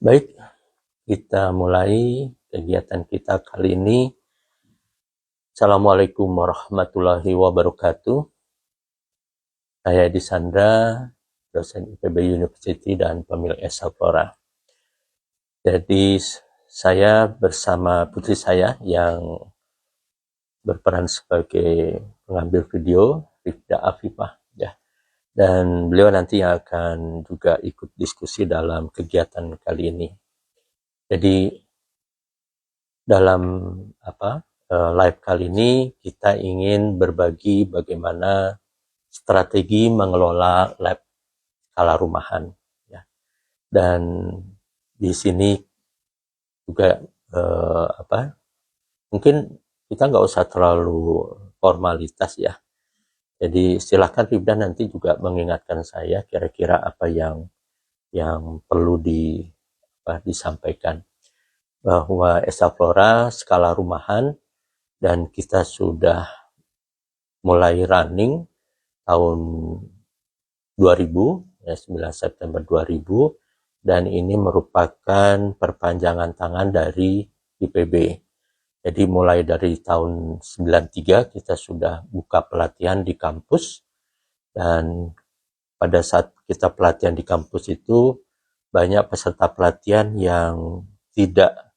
Baik, kita mulai kegiatan kita kali ini. Assalamualaikum warahmatullahi wabarakatuh. Saya Edi Sandra, dosen IPB University dan pemilik Esa Flora. Jadi saya bersama putri saya yang berperan sebagai pengambil video, Rifda Afifah, ya. Dan beliau nanti akan juga ikut diskusi dalam kegiatan kali ini. Jadi dalam live kali ini kita ingin berbagi bagaimana strategi mengelola lab skala rumahan, ya. Dan di sini juga mungkin kita nggak usah terlalu formalitas, ya. Jadi silakan Rifda nanti juga mengingatkan saya kira-kira apa yang perlu disampaikan. Bahwa Esa Flora skala rumahan dan kita sudah mulai running tahun 2000, 9 September 2000, dan ini merupakan perpanjangan tangan dari IPB. Jadi mulai dari tahun 93 kita sudah buka pelatihan di kampus, dan pada saat kita pelatihan di kampus itu banyak peserta pelatihan yang tidak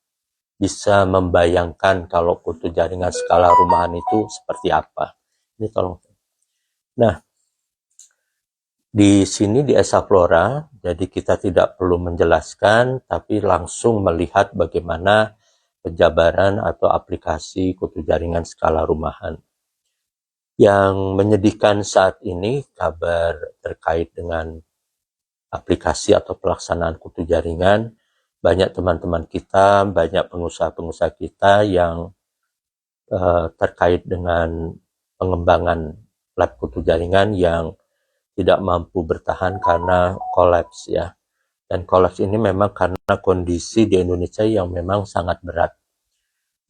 bisa membayangkan kalau kutu jaringan skala rumahan itu seperti apa. Ini tolong. Nah, di sini di Esa Flora, jadi kita tidak perlu menjelaskan, tapi langsung melihat bagaimana penjabaran atau aplikasi kutu jaringan skala rumahan. Yang menyedihkan saat ini kabar terkait dengan aplikasi atau pelaksanaan kutu jaringan. Banyak teman-teman kita, banyak pengusaha-pengusaha kita yang terkait dengan pengembangan lab kutu jaringan yang tidak mampu bertahan karena kolaps, ya. Dan kolaps ini memang karena kondisi di Indonesia yang memang sangat berat.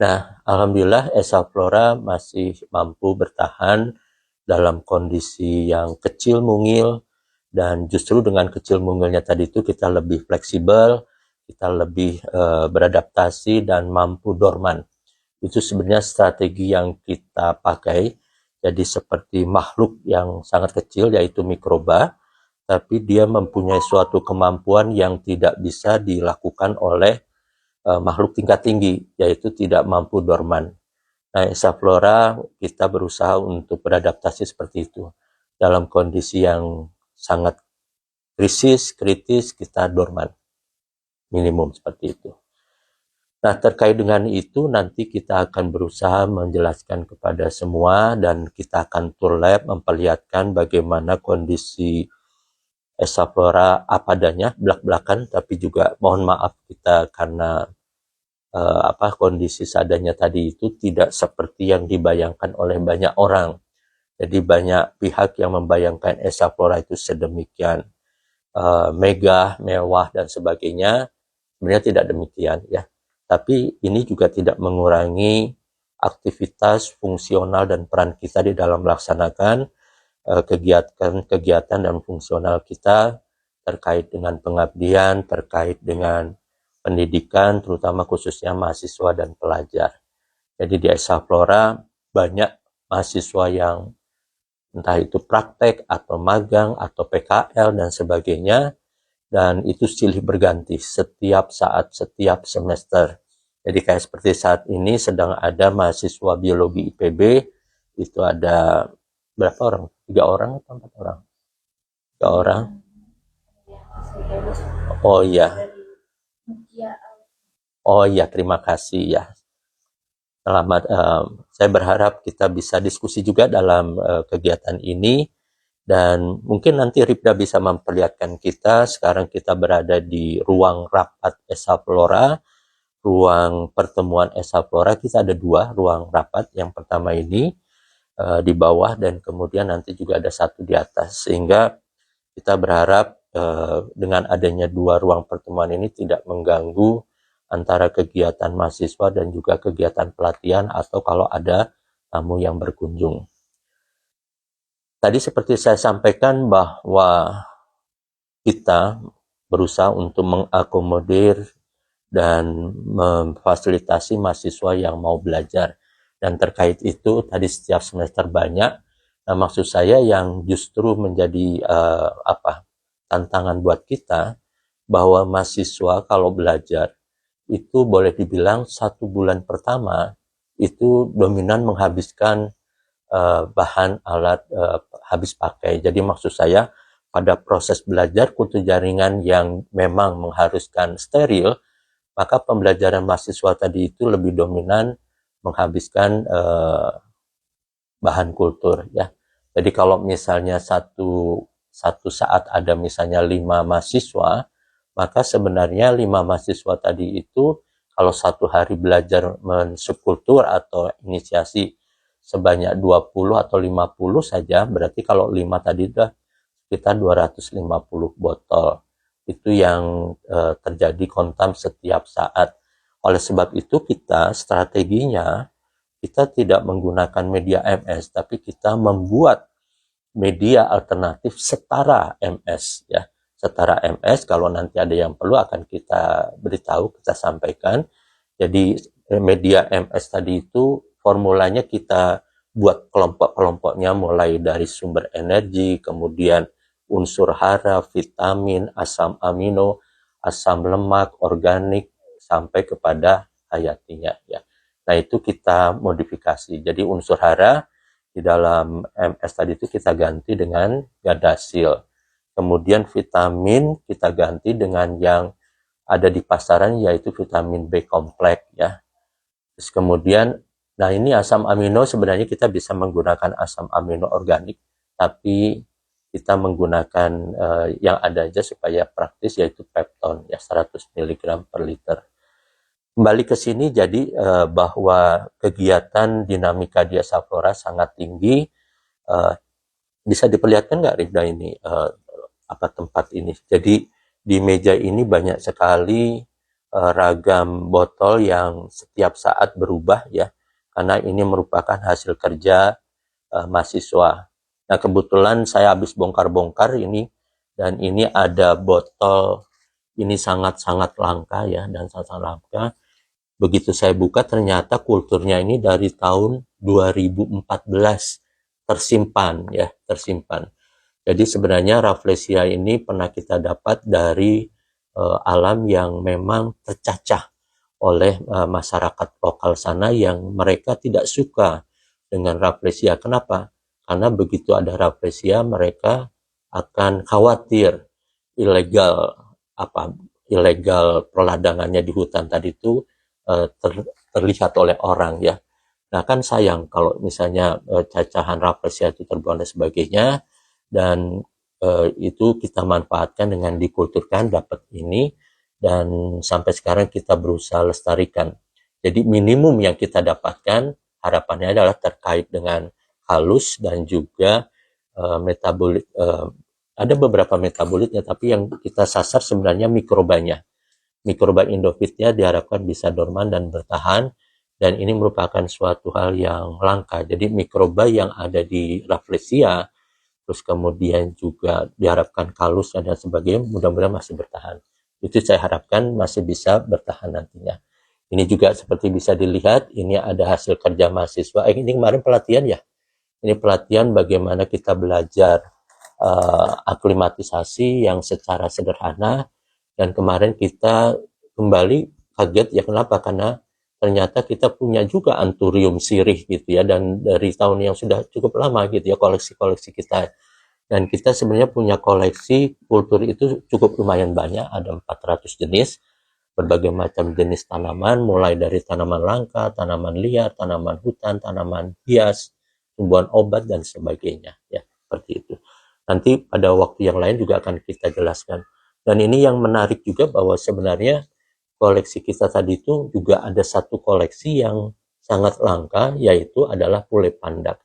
Nah, alhamdulillah Esa Flora masih mampu bertahan dalam kondisi yang kecil mungil, dan justru dengan kecil mungilnya tadi itu kita lebih fleksibel, kita lebih beradaptasi dan mampu dorman. Itu sebenarnya strategi yang kita pakai. Jadi seperti makhluk yang sangat kecil yaitu mikroba, tapi dia mempunyai suatu kemampuan yang tidak bisa dilakukan oleh makhluk tingkat tinggi, yaitu tidak mampu dorman. Nah, Esa Flora kita berusaha untuk beradaptasi seperti itu. Dalam kondisi yang sangat kritis kita dorman. Minimum seperti itu. Nah, terkait dengan itu nanti kita akan berusaha menjelaskan kepada semua, dan kita akan tour lab memperlihatkan bagaimana kondisi Esa Flora apa adanya, belak-belakan, tapi juga mohon maaf kita karena kondisi seadanya tadi itu tidak seperti yang dibayangkan oleh banyak orang. Jadi banyak pihak yang membayangkan Esa Flora itu sedemikian megah, mewah dan sebagainya. Sebenarnya tidak demikian, ya. Tapi ini juga tidak mengurangi aktivitas fungsional dan peran kita di dalam melaksanakan kegiatan dan fungsional kita terkait dengan pengabdian, terkait dengan pendidikan, terutama khususnya mahasiswa dan pelajar. Jadi di Esa Flora banyak mahasiswa yang entah itu praktek atau magang atau PKL dan sebagainya, dan itu silih berganti setiap saat, setiap semester. Jadi kayak seperti saat ini sedang ada mahasiswa biologi IPB, itu ada berapa orang? 3 orang atau 4 orang? 3 orang? Oh iya. Oh iya, terima kasih, ya. Selamat. Saya berharap kita bisa diskusi juga dalam kegiatan ini, dan mungkin nanti Rifda bisa memperlihatkan kita. Sekarang kita berada di ruang rapat Esa Flora, ruang pertemuan Esa Flora. Kita ada 2 ruang rapat. Yang pertama ini di bawah, dan kemudian nanti juga ada 1 di atas, sehingga kita berharap dengan adanya 2 ruang pertemuan ini tidak mengganggu antara kegiatan mahasiswa dan juga kegiatan pelatihan atau kalau ada tamu yang berkunjung. Tadi seperti saya sampaikan bahwa kita berusaha untuk mengakomodir dan memfasilitasi mahasiswa yang mau belajar. Dan terkait itu tadi setiap semester banyak. Nah, maksud saya yang justru menjadi tantangan buat kita, bahwa mahasiswa kalau belajar itu boleh dibilang 1 bulan pertama itu dominan menghabiskan bahan alat habis pakai. Jadi maksud saya pada proses belajar kultur jaringan yang memang mengharuskan steril, maka pembelajaran mahasiswa tadi itu lebih dominan menghabiskan bahan kultur ya. Jadi kalau misalnya satu saat ada misalnya 5 mahasiswa, maka sebenarnya 5 mahasiswa tadi itu kalau 1 hari belajar mensubkultur atau inisiasi sebanyak 20 atau 50 saja, berarti kalau 5 tadi udah sekitar 250 botol. Itu yang terjadi kontam setiap saat. Oleh sebab itu kita strateginya kita tidak menggunakan media MS, tapi kita membuat media alternatif setara MS ya. Setara MS, kalau nanti ada yang perlu akan kita beritahu, kita sampaikan. Jadi media MS tadi itu formulanya kita buat kelompok-kelompoknya mulai dari sumber energi, kemudian unsur hara, vitamin, asam amino, asam lemak, organik, sampai kepada hayatinya ya. Nah, itu kita modifikasi. Jadi unsur hara di dalam MS tadi itu kita ganti dengan Gardasil. Kemudian vitamin kita ganti dengan yang ada di pasaran, yaitu vitamin B kompleks ya. Terus kemudian, nah ini asam amino sebenarnya kita bisa menggunakan asam amino organik, tapi kita menggunakan yang ada aja supaya praktis, yaitu pepton ya 100 mg per liter. Kembali ke sini, jadi bahwa kegiatan dinamika di Asaflora sangat tinggi. Bisa diperlihatkan nggak Rida ini tempat ini? Jadi di meja ini banyak sekali ragam botol yang setiap saat berubah ya, karena ini merupakan hasil kerja mahasiswa. Nah, kebetulan saya habis bongkar-bongkar ini, dan ini ada botol, ini sangat-sangat langka ya, dan sangat langka. Begitu saya buka, ternyata kulturnya ini dari tahun 2014 tersimpan ya, tersimpan. Jadi sebenarnya Rafflesia ini pernah kita dapat dari alam yang memang tercacah oleh masyarakat lokal sana yang mereka tidak suka dengan Rafflesia. Kenapa? Karena begitu ada Rafflesia, mereka akan khawatir ilegal perladangannya di hutan tadi itu terlihat oleh orang ya. Nah, kan sayang kalau misalnya cacahan Rafflesia itu terbuang dan sebagainya, dan itu kita manfaatkan dengan dikulturkan, dapat ini, dan sampai sekarang kita berusaha lestarikan. Jadi minimum yang kita dapatkan harapannya adalah terkait dengan halus dan juga metabolit. Ada beberapa metabolitnya, tapi yang kita sasar sebenarnya mikrobanya. Mikroba endofitnya diharapkan bisa dorman dan bertahan, dan ini merupakan suatu hal yang langka. Jadi mikroba yang ada di Rafflesia, terus kemudian juga diharapkan kalus dan sebagainya, mudah-mudahan masih bertahan. Itu saya harapkan masih bisa bertahan nantinya. Ini juga seperti bisa dilihat, ini ada hasil kerja mahasiswa. Ini kemarin pelatihan ya. Ini pelatihan bagaimana kita belajar aklimatisasi yang secara sederhana. Dan kemarin kita kembali kaget ya, kenapa? Karena ternyata kita punya juga anturium sirih gitu ya, dan dari tahun yang sudah cukup lama gitu ya koleksi-koleksi kita. Dan kita sebenarnya punya koleksi kultur itu cukup lumayan banyak, ada 400 jenis, berbagai macam jenis tanaman, mulai dari tanaman langka, tanaman liar, tanaman hutan, tanaman hias, tumbuhan obat dan sebagainya ya, seperti itu. Nanti pada waktu yang lain juga akan kita jelaskan. Dan ini yang menarik juga, bahwa sebenarnya koleksi kita tadi itu juga ada satu koleksi yang sangat langka, yaitu adalah pule pandak.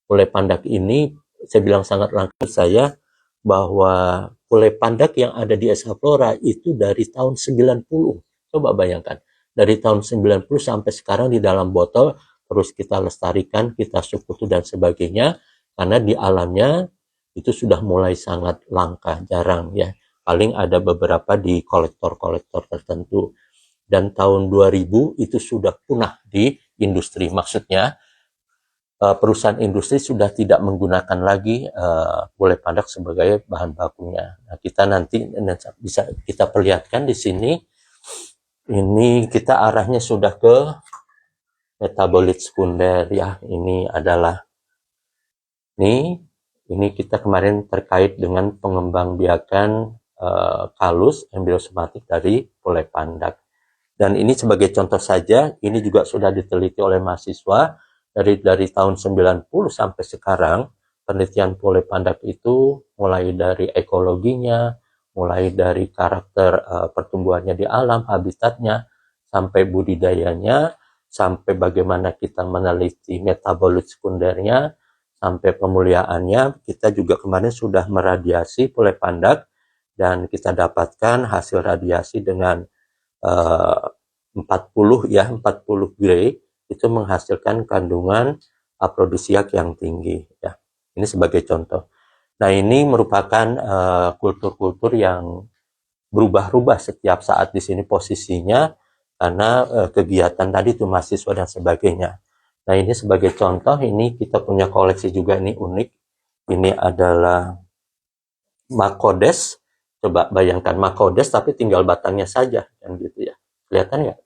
Pule pandak ini saya bilang sangat langka saya, bahwa pule pandak yang ada di Asaflora itu dari tahun 90. Coba bayangkan, dari tahun 90 sampai sekarang di dalam botol, terus kita lestarikan, kita sukutu dan sebagainya, karena di alamnya itu sudah mulai sangat langka, jarang ya. paling ada beberapa di kolektor-kolektor tertentu. Dan tahun 2000 itu sudah punah di industri. Maksudnya perusahaan industri sudah tidak menggunakan lagi bule pandak sebagai bahan bakunya. Nah, kita nanti bisa kita perlihatkan di sini. Ini kita arahnya sudah ke metabolit sekunder ya. Ini adalah ini kita kemarin terkait dengan pengembangbiakan kalus embryosomatik dari bule pandak. Dan ini sebagai contoh saja, ini juga sudah diteliti oleh mahasiswa dari tahun 90 sampai sekarang. Penelitian bule pandak itu mulai dari ekologinya, mulai dari karakter pertumbuhannya di alam, habitatnya, sampai budidayanya, sampai bagaimana kita meneliti metabolit sekundernya, sampai pemuliaannya. Kita juga kemarin sudah meradiasi bule pandak dan kita dapatkan hasil radiasi dengan 40 gray itu menghasilkan kandungan afrodisiak yang tinggi ya. Ini sebagai contoh. Nah, ini merupakan kultur-kultur yang berubah-ubah setiap saat di sini posisinya karena kegiatan tadi itu mahasiswa dan sebagainya. Nah, ini sebagai contoh, ini kita punya koleksi juga, ini unik. Ini adalah Makodes. Coba bayangkan Makodes tapi tinggal batangnya saja kan gitu ya. Kelihatan nggak?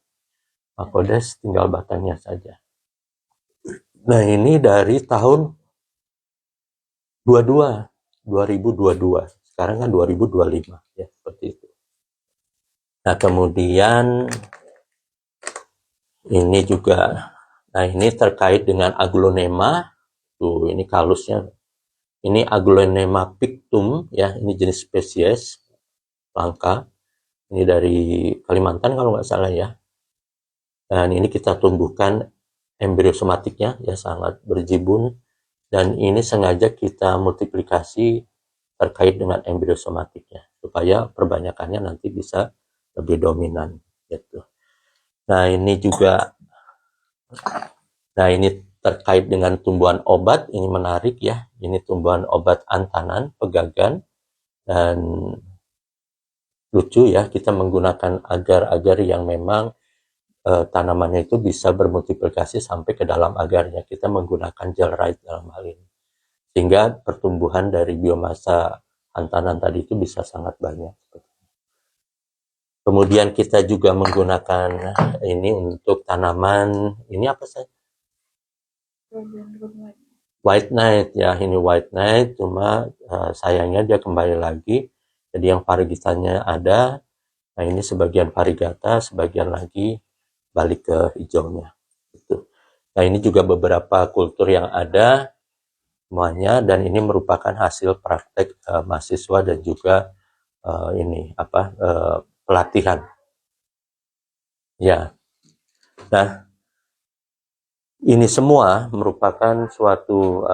Makodes tinggal batangnya saja. Nah, ini dari tahun 2022. Sekarang kan 2025 ya, seperti itu. Nah, kemudian ini juga, nah ini terkait dengan aglonema. Tuh, ini kalusnya. Ini aglonema pictum ya, ini jenis spesies langka. Ini dari Kalimantan kalau nggak salah ya. Dan ini kita tumbuhkan embryosomatiknya ya, sangat berjibun. Dan ini sengaja kita multiplikasi terkait dengan embryosomatiknya supaya perbanyakannya nanti bisa lebih dominan gitu. Nah, ini juga, nah ini terkait dengan tumbuhan obat, ini menarik ya. Ini tumbuhan obat antanan, pegagan, dan lucu ya, kita menggunakan agar-agar yang memang tanamannya itu bisa bermultiplikasi sampai ke dalam agarnya. Kita menggunakan gelrite dalam hal ini. Sehingga pertumbuhan dari biomasa antanan tadi itu bisa sangat banyak. Kemudian kita juga menggunakan ini untuk tanaman, ini apa sih? White Knight ya, ini White Knight, cuma sayangnya dia kembali lagi. Jadi yang variegatanya ada, nah ini sebagian variegata, sebagian lagi balik ke hijaunya. Gitu. Nah, ini juga beberapa kultur yang ada semuanya, dan ini merupakan hasil praktek mahasiswa dan juga ini apa pelatihan. Ya. Nah, ini semua merupakan suatu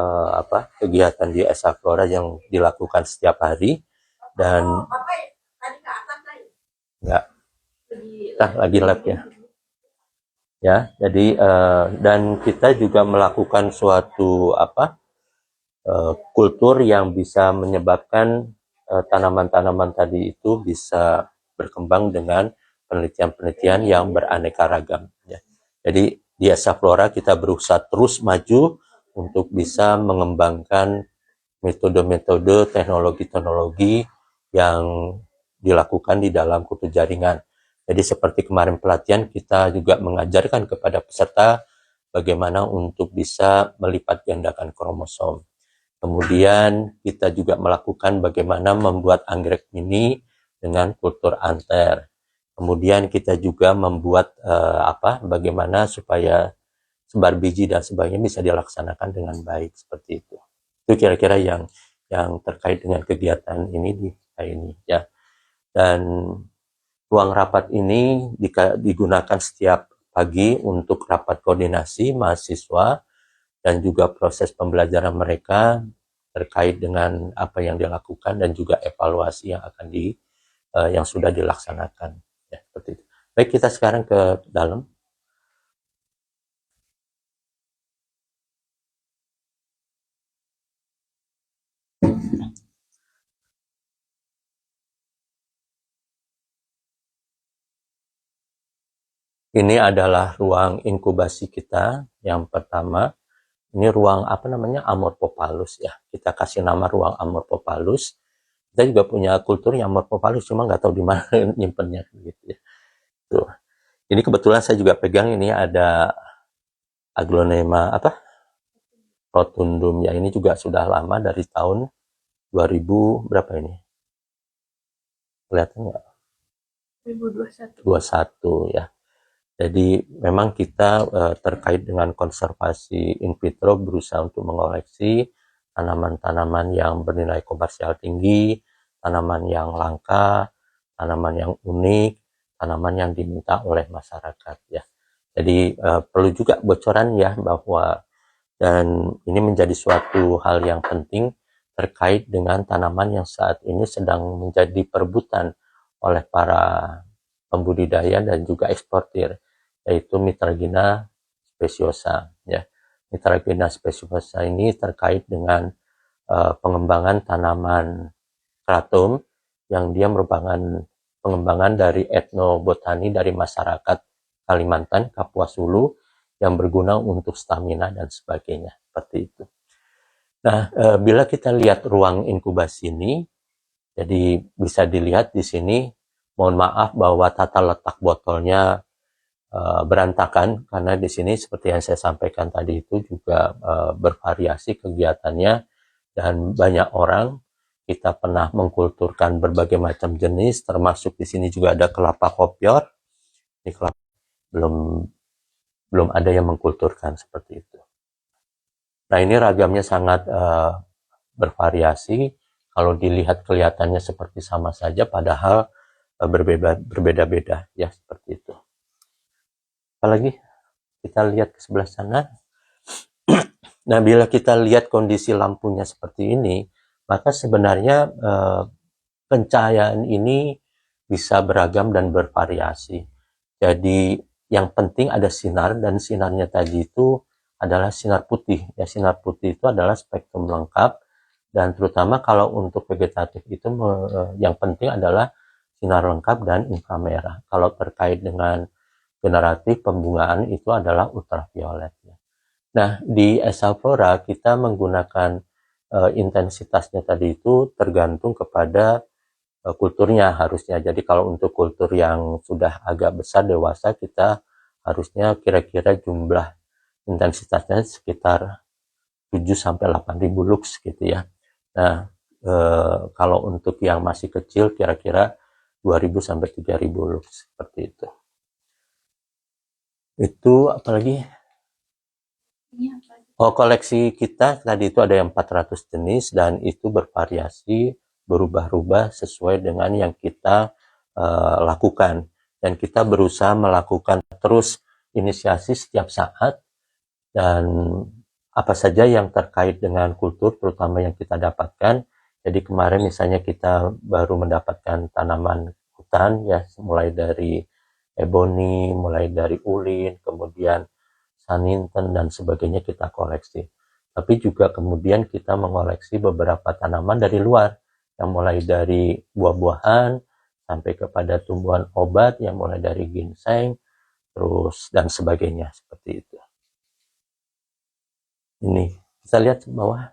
kegiatan di Esa Flora yang dilakukan setiap hari, dan ya, lagi lab ya. Ya, jadi dan kita juga melakukan suatu kultur yang bisa menyebabkan tanaman-tanaman tadi itu bisa berkembang dengan penelitian-penelitian yang beraneka ragam. Ya. Jadi di Esa Flora kita berusaha terus maju untuk bisa mengembangkan metode-metode, teknologi-teknologi yang dilakukan di dalam kutu jaringan. Jadi seperti kemarin pelatihan, kita juga mengajarkan kepada peserta bagaimana untuk bisa melipat gandakan kromosom. Kemudian kita juga melakukan bagaimana membuat anggrek mini dengan kultur anter. Kemudian kita juga membuat bagaimana supaya sebar biji dan sebagainya bisa dilaksanakan dengan baik, seperti itu. Itu kira-kira yang terkait dengan kegiatan ini di hari ini ya. Dan ruang rapat ini digunakan setiap pagi untuk rapat koordinasi mahasiswa dan juga proses pembelajaran mereka terkait dengan apa yang dilakukan dan juga evaluasi yang akan yang sudah dilaksanakan ya, seperti itu. Baik, kita sekarang ke dalam. Ini adalah ruang inkubasi kita yang pertama. Ini ruang apa namanya, Amorphophallus ya. Kita kasih nama ruang Amorphophallus. Kita juga punya kulturnya Amorphophallus, cuma nggak tahu di mana nyimpennya gitu ya. Tuh. Ini kebetulan saya juga pegang, ini ada aglonema apa? Rotundum ya. Ini juga sudah lama dari tahun 2000 berapa ini? Kelihatan nggak? 2021 ya. Jadi memang kita terkait dengan konservasi in vitro berusaha untuk mengoleksi tanaman-tanaman yang bernilai komersial tinggi, tanaman yang langka, tanaman yang unik, tanaman yang diminta oleh masyarakat ya. Jadi perlu juga bocoran ya bahwa, dan ini menjadi suatu hal yang penting terkait dengan tanaman yang saat ini sedang menjadi perebutan oleh para pembudidaya dan juga eksportir, yaitu Mitragina speciosa ya. Mitragina speciosa ini terkait dengan pengembangan tanaman kratom yang dia merupakan pengembangan dari etnobotani dari masyarakat Kalimantan, Kapuas Hulu, yang berguna untuk stamina dan sebagainya, seperti itu. Nah, bila kita lihat ruang inkubasi ini, jadi bisa dilihat di sini, mohon maaf bahwa tata letak botolnya berantakan, karena di sini seperti yang saya sampaikan tadi itu juga bervariasi kegiatannya, dan banyak orang. Kita pernah mengkulturkan berbagai macam jenis, termasuk di sini juga ada kelapa kopior. Ini kelapa belum ada yang mengkulturkan seperti itu. Nah, ini ragamnya sangat bervariasi. Kalau dilihat kelihatannya seperti sama saja, padahal berbeda-beda ya, seperti itu. Apalagi kita lihat ke sebelah sana. Nah, bila kita lihat kondisi lampunya seperti ini, maka sebenarnya pencahayaan ini bisa beragam dan bervariasi. Jadi yang penting ada sinar, dan sinarnya tadi itu adalah sinar putih. Ya, sinar putih itu adalah spektrum lengkap, dan terutama kalau untuk vegetatif itu yang penting adalah sinar lengkap dan inframerah. Kalau terkait dengan generatif pembungaan itu adalah ultraviolet. Nah, di Esaflora kita menggunakan intensitasnya tadi itu tergantung kepada kulturnya harusnya. Jadi kalau untuk kultur yang sudah agak besar dewasa, kita harusnya kira-kira jumlah intensitasnya sekitar 7 sampai 8.000 lux gitu ya. Nah, kalau untuk yang masih kecil kira-kira 2.000 sampai 3.000 lux, seperti itu. Itu apalagi? Oh, koleksi kita tadi itu ada yang 400 jenis, dan itu bervariasi, berubah-ubah sesuai dengan yang kita lakukan. Dan kita berusaha melakukan terus inisiasi setiap saat, dan apa saja yang terkait dengan kultur, terutama yang kita dapatkan. Jadi kemarin misalnya kita baru mendapatkan tanaman hutan ya, mulai dari ebony, mulai dari ulin, kemudian saninten dan sebagainya kita koleksi. Tapi juga kemudian kita mengoleksi beberapa tanaman dari luar, yang mulai dari buah-buahan sampai kepada tumbuhan obat, yang mulai dari ginseng, terus dan sebagainya, seperti itu. Ini kita lihat ke bawah.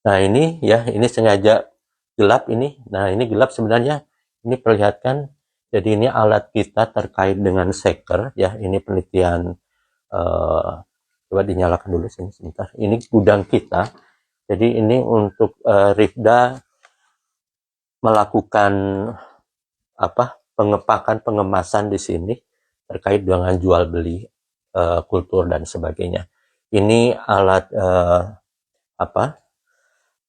Nah, ini ya, ini sengaja gelap ini. Nah, ini gelap sebenarnya, ini perlihatkan. Jadi ini alat kita terkait dengan shaker ya. Ini penelitian, coba dinyalakan dulu sini sebentar. Ini gudang kita. Jadi ini untuk Rifda melakukan pengepakan, pengemasan di sini terkait dengan jual beli kultur dan sebagainya. Ini alat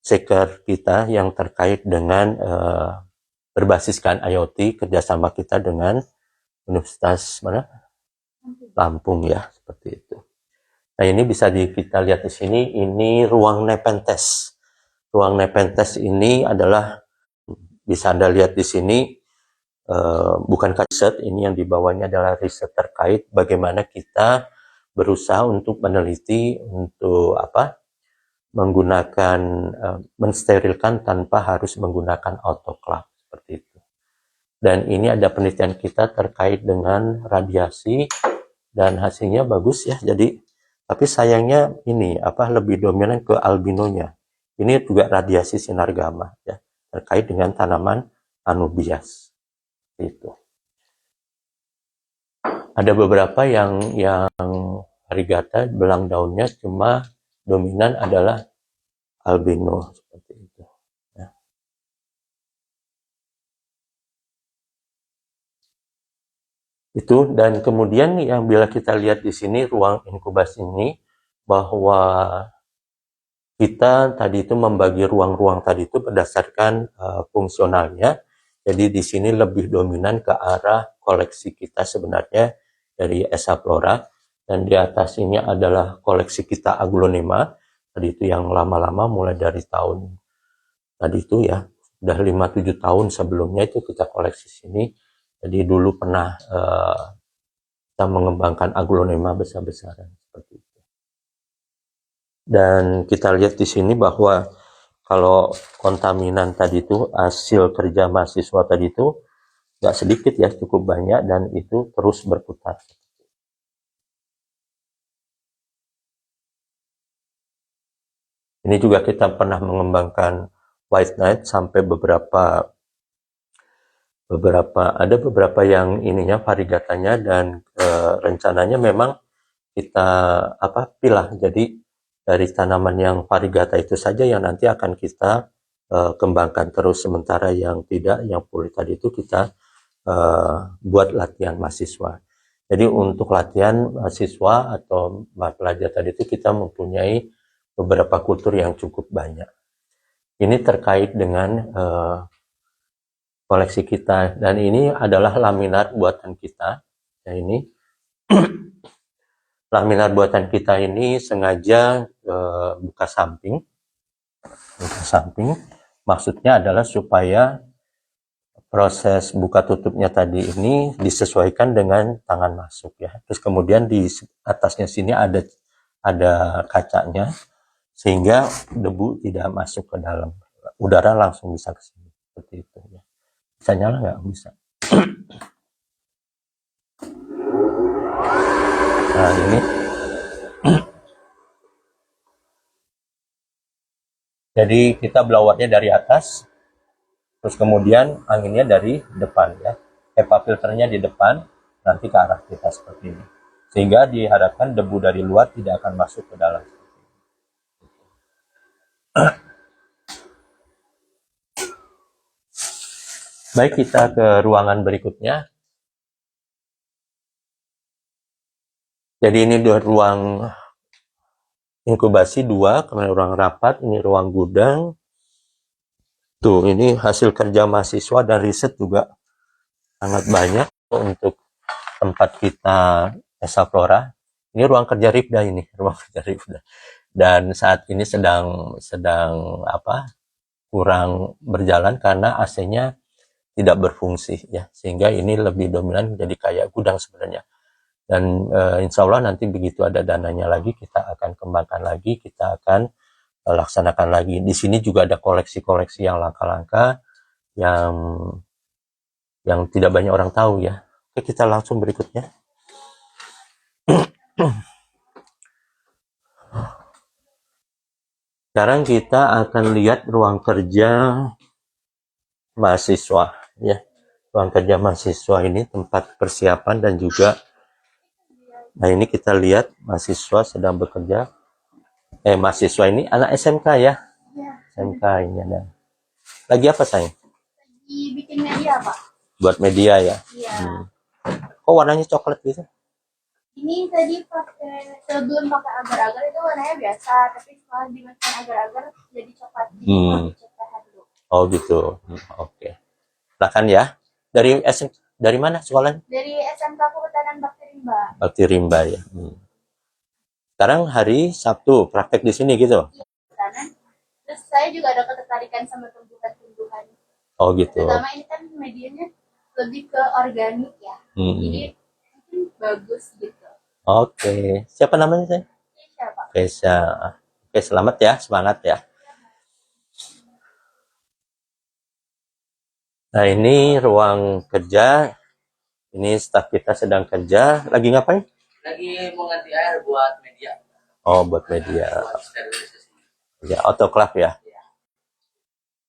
shaker kita yang terkait dengan berbasiskan IoT, kerjasama kita dengan Universitas Lampung ya, seperti itu. Nah, ini bisa kita lihat di sini, ini ruang Nepenthes. Ruang Nepenthes ini adalah, bisa Anda lihat di sini, bukan riset, ini yang dibawanya adalah riset terkait bagaimana kita berusaha untuk meneliti, untuk menggunakan, mensterilkan tanpa harus menggunakan autoclave, seperti itu. Dan ini ada penelitian kita terkait dengan radiasi dan hasilnya bagus ya. Jadi tapi sayangnya ini lebih dominan ke albinonya. Ini juga radiasi sinar gamma ya, terkait dengan tanaman anubias. Itu. Ada beberapa yang variegata belang daunnya cuma dominan adalah albino seperti itu. Ya. Itu, dan kemudian yang bila kita lihat di sini ruang inkubasi ini, bahwa kita tadi itu membagi ruang-ruang tadi itu berdasarkan fungsionalnya. Jadi di sini lebih dominan ke arah koleksi kita sebenarnya dari Esa Flora, dan di atas ini adalah koleksi kita Aglonema. Tadi itu yang lama-lama mulai dari tahun tadi itu ya, udah 5-7 tahun sebelumnya itu kita koleksi sini. Jadi dulu pernah kita mengembangkan Aglonema besar-besaran seperti itu. Dan kita lihat di sini bahwa kalau kontaminan tadi itu hasil kerja mahasiswa tadi itu nggak sedikit ya, cukup banyak, dan itu terus berputar. Ini juga kita pernah mengembangkan White Knight sampai beberapa yang ininya variegatanya, dan rencananya memang kita pilah. Jadi dari tanaman yang variegata itu saja yang nanti akan kita kembangkan terus, sementara yang tidak, yang pulih tadi itu kita buat latihan mahasiswa. Jadi untuk latihan mahasiswa atau pelajar tadi itu kita mempunyai beberapa kultur yang cukup banyak. Ini terkait dengan koleksi kita, dan ini adalah laminar buatan kita. Ya, ini laminar buatan kita ini sengaja buka samping. Maksudnya adalah supaya proses buka tutupnya tadi ini disesuaikan dengan tangan masuk ya. Terus kemudian di atasnya sini ada kacanya, sehingga debu tidak masuk ke dalam, udara langsung bisa ke sini seperti itu ya. Bisa nyala nggak? Bisa. Nah ini jadi kita blowernya dari atas, terus kemudian anginnya dari depan ya. HEPA filternya di depan, nanti ke arah kita seperti ini, sehingga diharapkan debu dari luar tidak akan masuk ke dalam. Baik, kita ke ruangan berikutnya. Jadi ini ruang inkubasi 2, kemudian ruang rapat, ini ruang gudang. Tuh, ini hasil kerja mahasiswa dan riset juga sangat banyak untuk tempat kita Esa Flora. Ini ruang kerja Rifda ini, ruang kerja Rifda. Dan saat ini sedang kurang berjalan karena AC-nya tidak berfungsi ya, sehingga ini lebih dominan jadi kayak gudang sebenarnya. Dan insya Allah nanti begitu ada dananya lagi, kita akan kembangkan lagi, kita akan laksanakan lagi. Di sini juga ada koleksi-koleksi yang langka-langka yang tidak banyak orang tahu ya. Oke, kita langsung berikutnya. Sekarang kita akan lihat ruang kerja mahasiswa ya. Ruang kerja mahasiswa ini tempat persiapan dan juga, nah ini kita lihat mahasiswa sedang bekerja. Mahasiswa ini anak SMK ya. SMK ini ada. Lagi apa sayang? Lagi bikin media Pak. Buat media ya. Iya. Kok warnanya coklat gitu? Ini tadi sebelum pakai agar-agar itu warnanya biasa, tapi setelah dimasukkan agar-agar jadi coklat. Oh gitu. Oke. Silakan ya. Dari mana sekolah? Dari SMK Kehutanan Bakti Rimba. Bakti Rimba ya. Sekarang hari Sabtu praktek di sini gitu. Iya. Terus saya juga ada ketertarikan sama tumbuhan-tumbuhan. Oh gitu. Terutama ini kan medianya lebih ke organik ya. Jadi mungkin bagus gitu. Oke. Siapa namanya saya? Kesha Pak. Kesha. Oke, selamat ya, semangat ya. Nah, ini ruang kerja. Ini staf kita sedang kerja. Lagi ngapain? Lagi mau ganti air buat media. Oh, buat media. Buat sterilisasi. Ya, autoclave ya. Ya.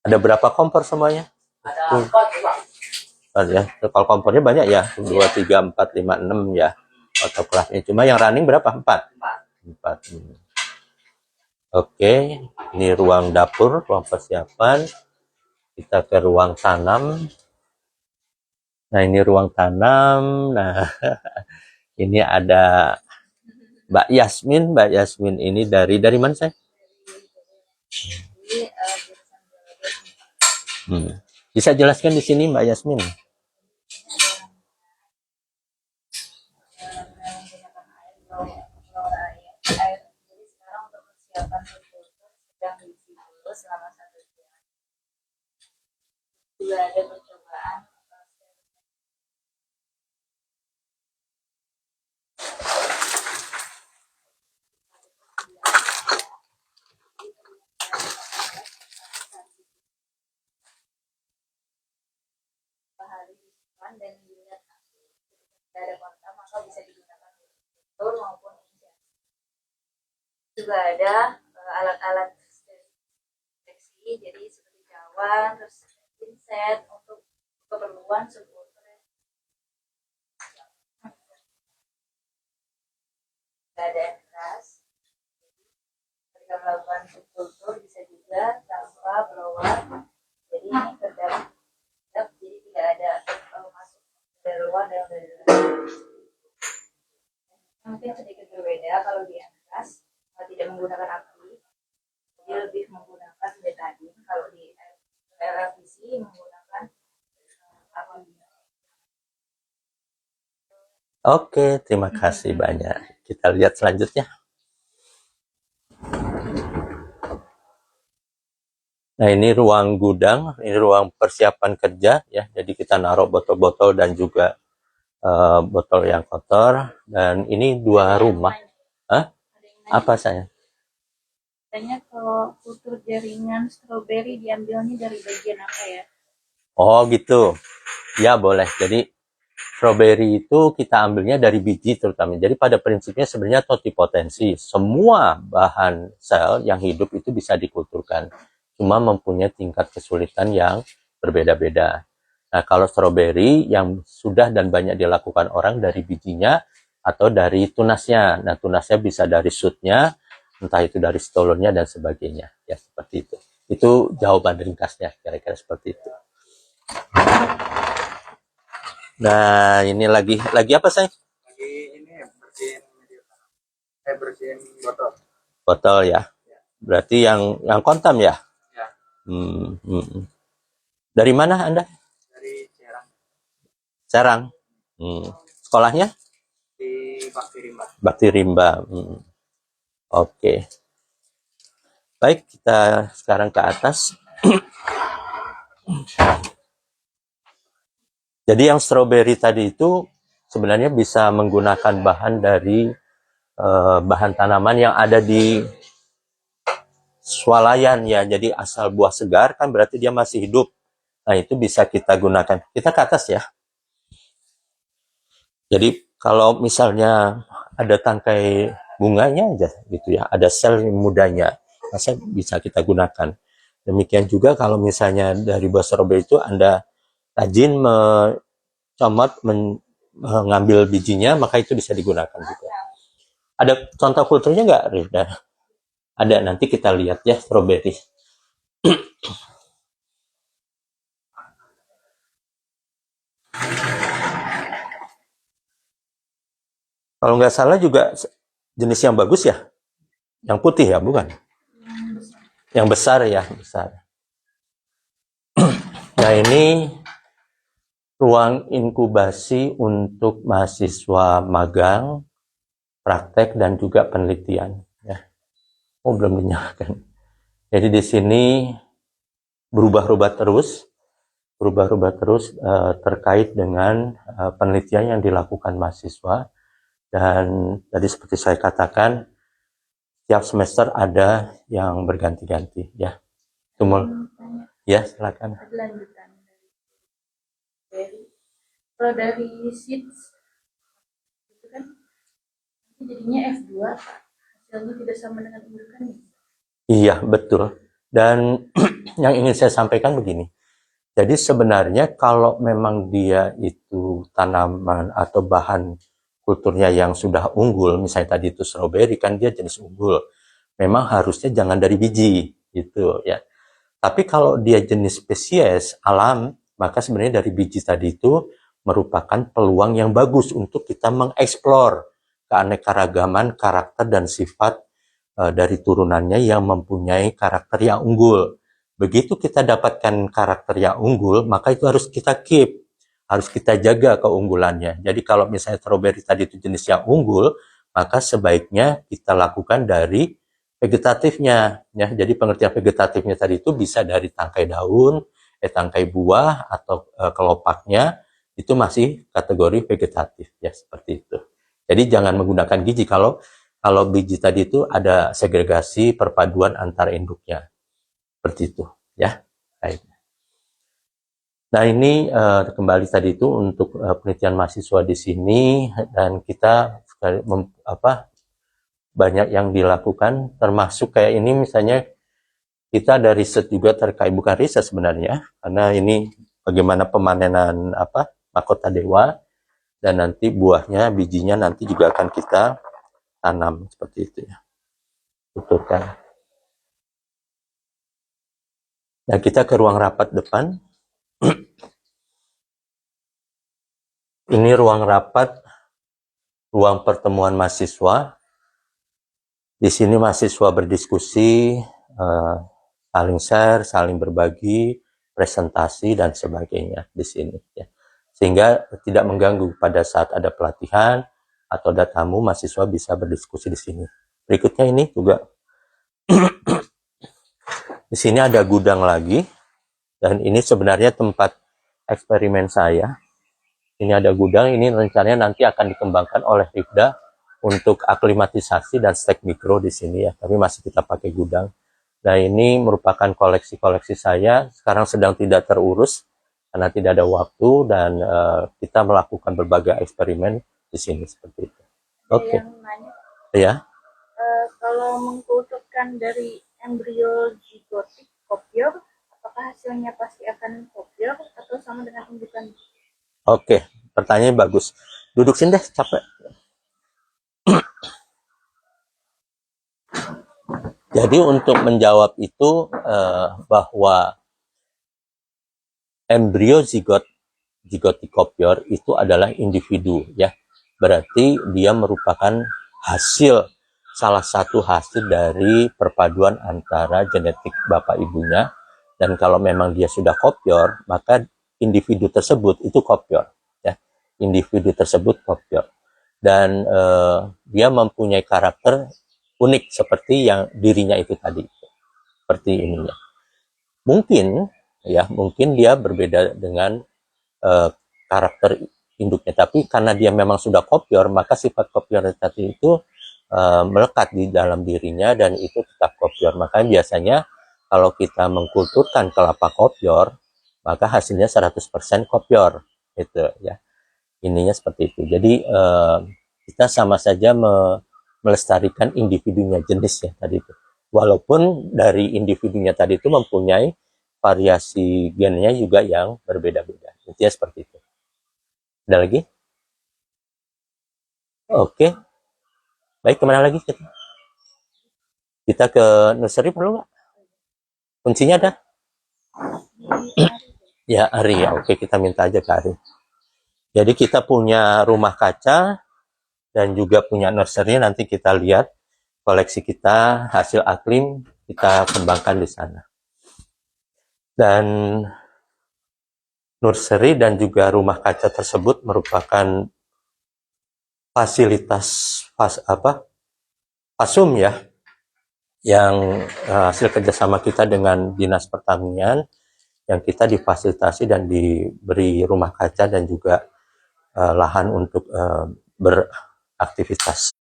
Ada berapa kompor semuanya? Ada 4 Bang. Ya, kalau kompornya banyak ya. 2, 3, 4, 5, 6 ya. Autoclave-nya. Cuma yang running berapa? 4. 4. Oke, ini ruang dapur, ruang persiapan. Kita ke ruang tanam. Nah, ini ruang tanam. Nah, ini ada Mbak Yasmin. Mbak Yasmin ini dari mana saya? Bisa jelaskan di sini Mbak Yasmin? Juga ada percobaan bahari dan dilihat dari kontak maka bisa digunakan untuk maupun injeksi. Juga ada alat-alat deteksi, jadi seperti cawan, terus pinset untuk keperluan subkultur. Tidak ada yang keras. Ketika melakukan subkultur bisa juga tanpa blower. Jadi ini kedap, jadi tidak ada masuk dari luar dan dari dalam. Mungkin sedikit berbeda kalau di atas tidak menggunakan api, dia lebih menggunakan betadine. Kalau di LVC menggunakan api. Oke, terima kasih banyak. Kita lihat selanjutnya. Nah, ini ruang gudang, ini ruang persiapan kerja ya. Jadi kita naruh botol-botol dan juga botol yang kotor. Dan ini 2 rumah. Hah? Apa saya? Katanya kalau kultur jaringan stroberi diambilnya dari bagian apa ya? Oh gitu. Ya boleh. Jadi strawberry itu kita ambilnya dari biji terutama. Jadi pada prinsipnya sebenarnya totipotensi. Semua bahan sel yang hidup itu bisa dikulturkan. Cuma mempunyai tingkat kesulitan yang berbeda-beda. Nah, kalau strawberry yang sudah dan banyak dilakukan orang dari bijinya atau dari tunasnya. Nah, tunasnya bisa dari shootnya, entah itu dari stolonnya dan sebagainya. Ya, seperti itu. Itu jawaban ringkasnya, kira-kira seperti itu. Nah, ini lagi apa saya? Lagi ini bersihin media. Bersihin botol. Botol ya. Berarti yang kontam ya? Ya. Dari mana Anda? Dari Serang. Serang. Sekolahnya? Di Bakti Rimba. Bakti Rimba. Oke. Baik, kita sekarang ke atas. Jadi yang strawberry tadi itu sebenarnya bisa menggunakan bahan dari bahan tanaman yang ada di swalayan ya. Jadi asal buah segar kan berarti dia masih hidup. Nah, itu bisa kita gunakan. Kita ke atas ya. Jadi kalau misalnya ada tangkai bunganya aja gitu ya, ada sel mudanya, masa bisa kita gunakan. Demikian juga kalau misalnya dari buah strawberry itu Anda rajin mencomot, mengambil bijinya, maka itu bisa digunakan juga. Ada contoh kulturnya nggak, Rida? Ada, nanti kita lihat ya, strawberry. Kalau nggak salah juga jenis yang bagus ya, yang putih ya, bukan? Yang besar ya, besar. Nah, ini ruang inkubasi untuk mahasiswa magang, praktek, dan juga penelitian. Ya. Oh, belum dinyalakan. Jadi di sini berubah-ubah terus terkait dengan penelitian yang dilakukan mahasiswa. Dan tadi seperti saya katakan, setiap semester ada yang berganti-ganti ya. Ya, silakan. Kalau dari seeds itu kan nanti jadinya F2, hasilnya tidak sama dengan indukan. Iya, betul. Dan yang ingin saya sampaikan begini. Jadi sebenarnya kalau memang dia itu tanaman atau bahan kulturnya yang sudah unggul, misalnya tadi itu strawberry kan dia jenis unggul. Memang harusnya jangan dari biji gitu ya. Tapi kalau dia jenis spesies alam, maka sebenarnya dari biji tadi itu merupakan peluang yang bagus untuk kita mengeksplor keanekaragaman karakter dan sifat dari turunannya yang mempunyai karakter yang unggul. Begitu kita dapatkan karakter yang unggul, maka itu harus kita keep, harus kita jaga keunggulannya. Jadi kalau misalnya strawberry tadi itu jenis yang unggul, maka sebaiknya kita lakukan dari vegetatifnya. Ya. Jadi pengertian vegetatifnya tadi itu bisa dari tangkai daun, tangkai buah, atau kelopaknya, itu masih kategori vegetatif. Ya, seperti itu. Jadi jangan menggunakan biji kalau biji tadi itu ada segregasi perpaduan antara induknya. Seperti itu, ya. Baik. Nah, ini kembali tadi itu untuk penelitian mahasiswa di sini dan kita banyak yang dilakukan termasuk kayak ini misalnya kita ada riset juga terkait bukan riset sebenarnya karena ini bagaimana pemanenan mahkota dewa dan nanti buahnya bijinya nanti juga akan kita tanam seperti itu ya. Tuturkan. Nah, kita ke ruang rapat depan. Ini ruang rapat, ruang pertemuan mahasiswa. Di sini mahasiswa berdiskusi, saling share, saling berbagi, presentasi dan sebagainya di sini. Ya. Sehingga tidak mengganggu pada saat ada pelatihan atau ada tamu, mahasiswa bisa berdiskusi di sini. Berikutnya ini juga di sini ada gudang lagi dan ini sebenarnya tempat eksperimen saya. Ini ada gudang, ini rencananya nanti akan dikembangkan oleh Rifda untuk aklimatisasi dan stek mikro di sini ya. Tapi masih kita pakai gudang. Nah, ini merupakan koleksi-koleksi saya. Sekarang sedang tidak terurus karena tidak ada waktu dan kita melakukan berbagai eksperimen di sini seperti itu. Oke. Yang nanya, Ya. kalau mengkulturkan dari embrio zigotik kopior, apakah hasilnya pasti akan kopior atau sama dengan indukan? Oke, pertanyaannya bagus. Duduk sini deh, capek. Jadi untuk menjawab itu bahwa embrio zigotikopior itu adalah individu ya. Berarti dia merupakan salah satu hasil dari perpaduan antara genetik bapak ibunya dan kalau memang dia sudah kopior, maka individu tersebut itu kopior ya. Individu tersebut kopior. Dan dia mempunyai karakter unik seperti yang dirinya itu tadi. Seperti ininya. Mungkin dia berbeda dengan karakter induknya, tapi karena dia memang sudah kopior, maka sifat kopior tadi itu melekat di dalam dirinya dan itu tetap kopior. Maka biasanya kalau kita mengkulturkan kelapa kopior, maka hasilnya 100% kopior gitu ya. Ininya seperti itu. Jadi kita sama saja melestarikan individunya, jenisnya tadi itu. Walaupun dari individunya tadi itu mempunyai variasi gennya juga yang berbeda-beda. Intinya seperti itu. Ada lagi? Oke. Baik, kemana lagi kita? Kita ke nursery perlu nggak? Kuncinya ada? Ya, Ari. Ya. Oke, kita minta aja ke Ari. Jadi kita punya rumah kaca dan juga punya nursery. Nanti kita lihat koleksi kita, hasil aklim, kita kembangkan di sana. Dan nursery dan juga rumah kaca tersebut merupakan fasilitas fasum ya, yang hasil kerjasama kita dengan Dinas Pertanian yang kita difasilitasi dan diberi rumah kaca dan juga lahan untuk beraktivitas.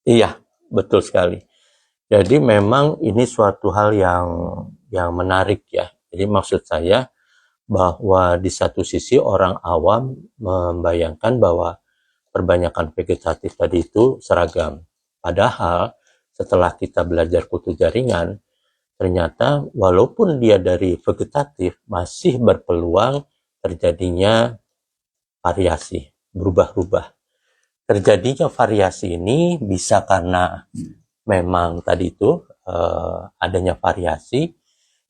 Iya, betul sekali. Jadi memang ini suatu hal yang menarik ya. Jadi maksud saya bahwa di satu sisi orang awam membayangkan bahwa perbanyakan vegetatif tadi itu seragam. Padahal setelah kita belajar kutu jaringan, ternyata walaupun dia dari vegetatif masih berpeluang terjadinya variasi, berubah-ubah. Terjadinya variasi ini bisa karena memang tadi itu adanya variasi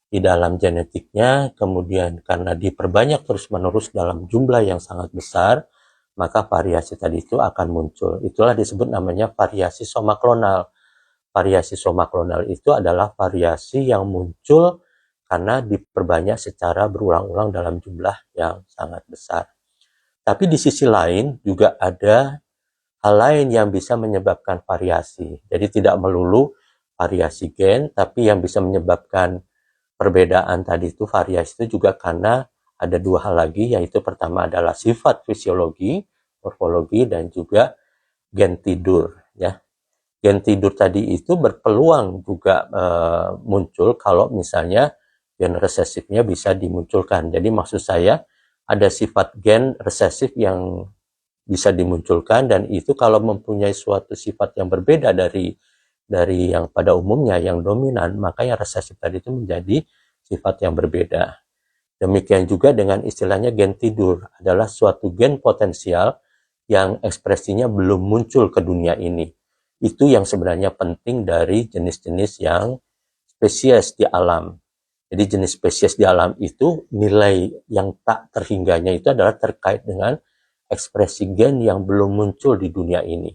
di dalam genetiknya, kemudian karena diperbanyak terus-menerus dalam jumlah yang sangat besar, maka variasi tadi itu akan muncul. Itulah disebut namanya variasi somaklonal. Variasi somaklonal itu adalah variasi yang muncul karena diperbanyak secara berulang-ulang dalam jumlah yang sangat besar. Tapi di sisi lain juga ada hal lain yang bisa menyebabkan variasi. Jadi tidak melulu variasi gen, tapi yang bisa menyebabkan perbedaan tadi itu, variasi itu juga karena ada dua hal lagi, yaitu pertama adalah sifat fisiologi, morfologi, dan juga gen tidur. Ya, gen tidur tadi itu berpeluang juga muncul kalau misalnya gen resesifnya bisa dimunculkan. Jadi maksud saya ada sifat gen resesif yang bisa dimunculkan, dan itu kalau mempunyai suatu sifat yang berbeda dari yang pada umumnya yang dominan, maka yang resesif tadi itu menjadi sifat yang berbeda. Demikian juga dengan istilahnya gen tidur, adalah suatu gen potensial yang ekspresinya belum muncul ke dunia ini. Itu yang sebenarnya penting dari jenis-jenis yang spesies di alam. Jadi jenis spesies di alam itu nilai yang tak terhingganya itu adalah terkait dengan ekspresi gen yang belum muncul di dunia ini.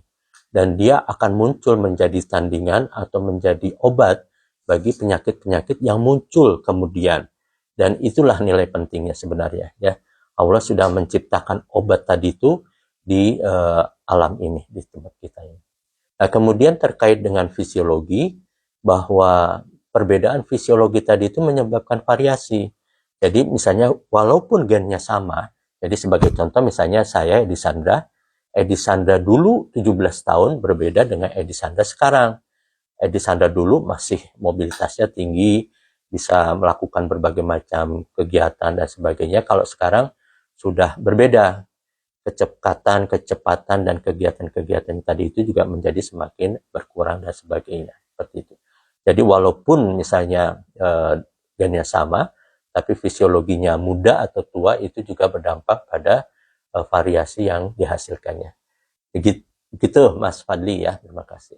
Dan dia akan muncul menjadi tandingan atau menjadi obat bagi penyakit-penyakit yang muncul kemudian. Dan itulah nilai pentingnya sebenarnya, ya. Allah sudah menciptakan obat tadi itu di alam ini, di tempat kita ini. Nah, kemudian terkait dengan fisiologi, bahwa perbedaan fisiologi tadi itu menyebabkan variasi. Jadi misalnya walaupun gennya sama, jadi sebagai contoh misalnya saya Edi Sandra dulu 17 tahun berbeda dengan Edi Sandra sekarang. Edi Sandra dulu masih mobilitasnya tinggi, bisa melakukan berbagai macam kegiatan dan sebagainya. Kalau sekarang sudah berbeda. Kecepatan, dan kegiatan-kegiatan tadi itu juga menjadi semakin berkurang dan sebagainya. Seperti itu. Jadi walaupun misalnya gennya sama, tapi fisiologinya muda atau tua itu juga berdampak pada variasi yang dihasilkannya. Begitu Mas Fadli ya, terima kasih.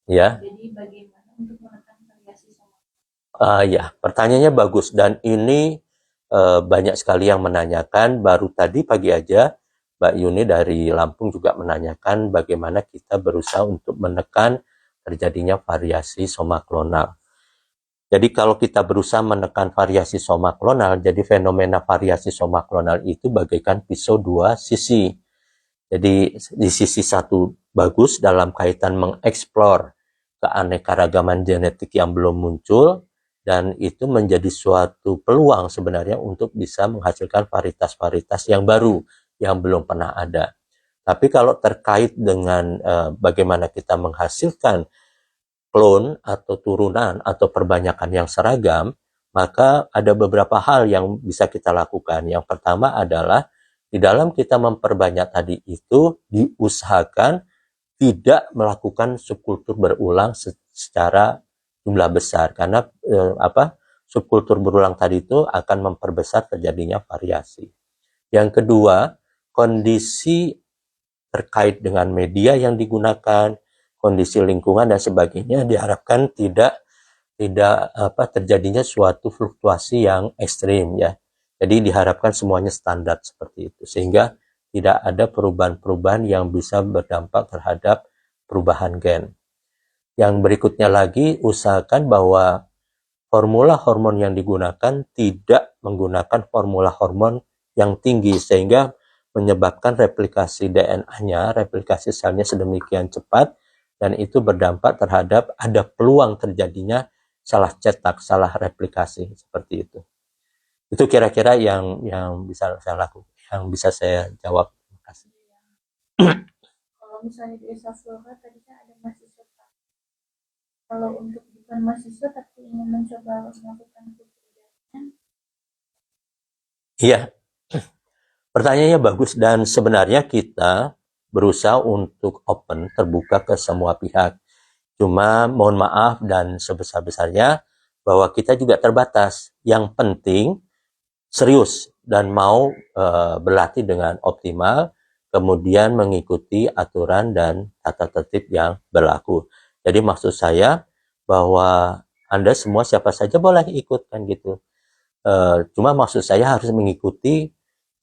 Ya. Jadi bagaimana untuk menekan variasi sama? Ya, pertanyaannya bagus, dan ini banyak sekali yang menanyakan. Baru tadi pagi aja Mbak Yuni dari Lampung juga menanyakan bagaimana kita berusaha untuk menekan terjadinya variasi somaklonal. Jadi kalau kita berusaha menekan variasi somaklonal, jadi fenomena variasi somaklonal itu bagaikan pisau dua sisi. Jadi di sisi satu bagus dalam kaitan mengeksplor keanekaragaman genetik yang belum muncul, dan itu menjadi suatu peluang sebenarnya untuk bisa menghasilkan varietas-varietas yang baru yang belum pernah ada. Tapi kalau terkait dengan bagaimana kita menghasilkan klon atau turunan atau perbanyakan yang seragam, maka ada beberapa hal yang bisa kita lakukan. Yang pertama adalah di dalam kita memperbanyak tadi itu diusahakan tidak melakukan subkultur berulang secara jumlah besar, karena subkultur berulang tadi itu akan memperbesar terjadinya variasi. Yang kedua, kondisi terkait dengan media yang digunakan, kondisi lingkungan dan sebagainya diharapkan tidak terjadinya suatu fluktuasi yang ekstrim, ya. Jadi diharapkan semuanya standar seperti itu, sehingga tidak ada perubahan-perubahan yang bisa berdampak terhadap perubahan gen. Yang berikutnya lagi, usahakan bahwa formula hormon yang digunakan tidak menggunakan formula hormon yang tinggi, sehingga menyebabkan replikasi DNA-nya, replikasi selnya sedemikian cepat, dan itu berdampak terhadap ada peluang terjadinya salah cetak, salah replikasi, seperti itu. Itu kira-kira yang bisa saya lakukan, yang bisa saya jawab. Terima kasih. Kalau misalnya di Esaflora tadi kan ada mahasiswa. Kalau untuk bukan mahasiswa tapi ingin mencoba melakukan kutu jaringan, Iya, pertanyaannya bagus dan sebenarnya kita berusaha untuk open, terbuka ke semua pihak. Cuma mohon maaf dan sebesar-besarnya bahwa kita juga terbatas. Yang penting serius dan mau berlatih dengan optimal, kemudian mengikuti aturan dan tata tertib yang berlaku. Jadi maksud saya bahwa Anda semua siapa saja boleh ikut kan gitu. Cuma maksud saya harus mengikuti.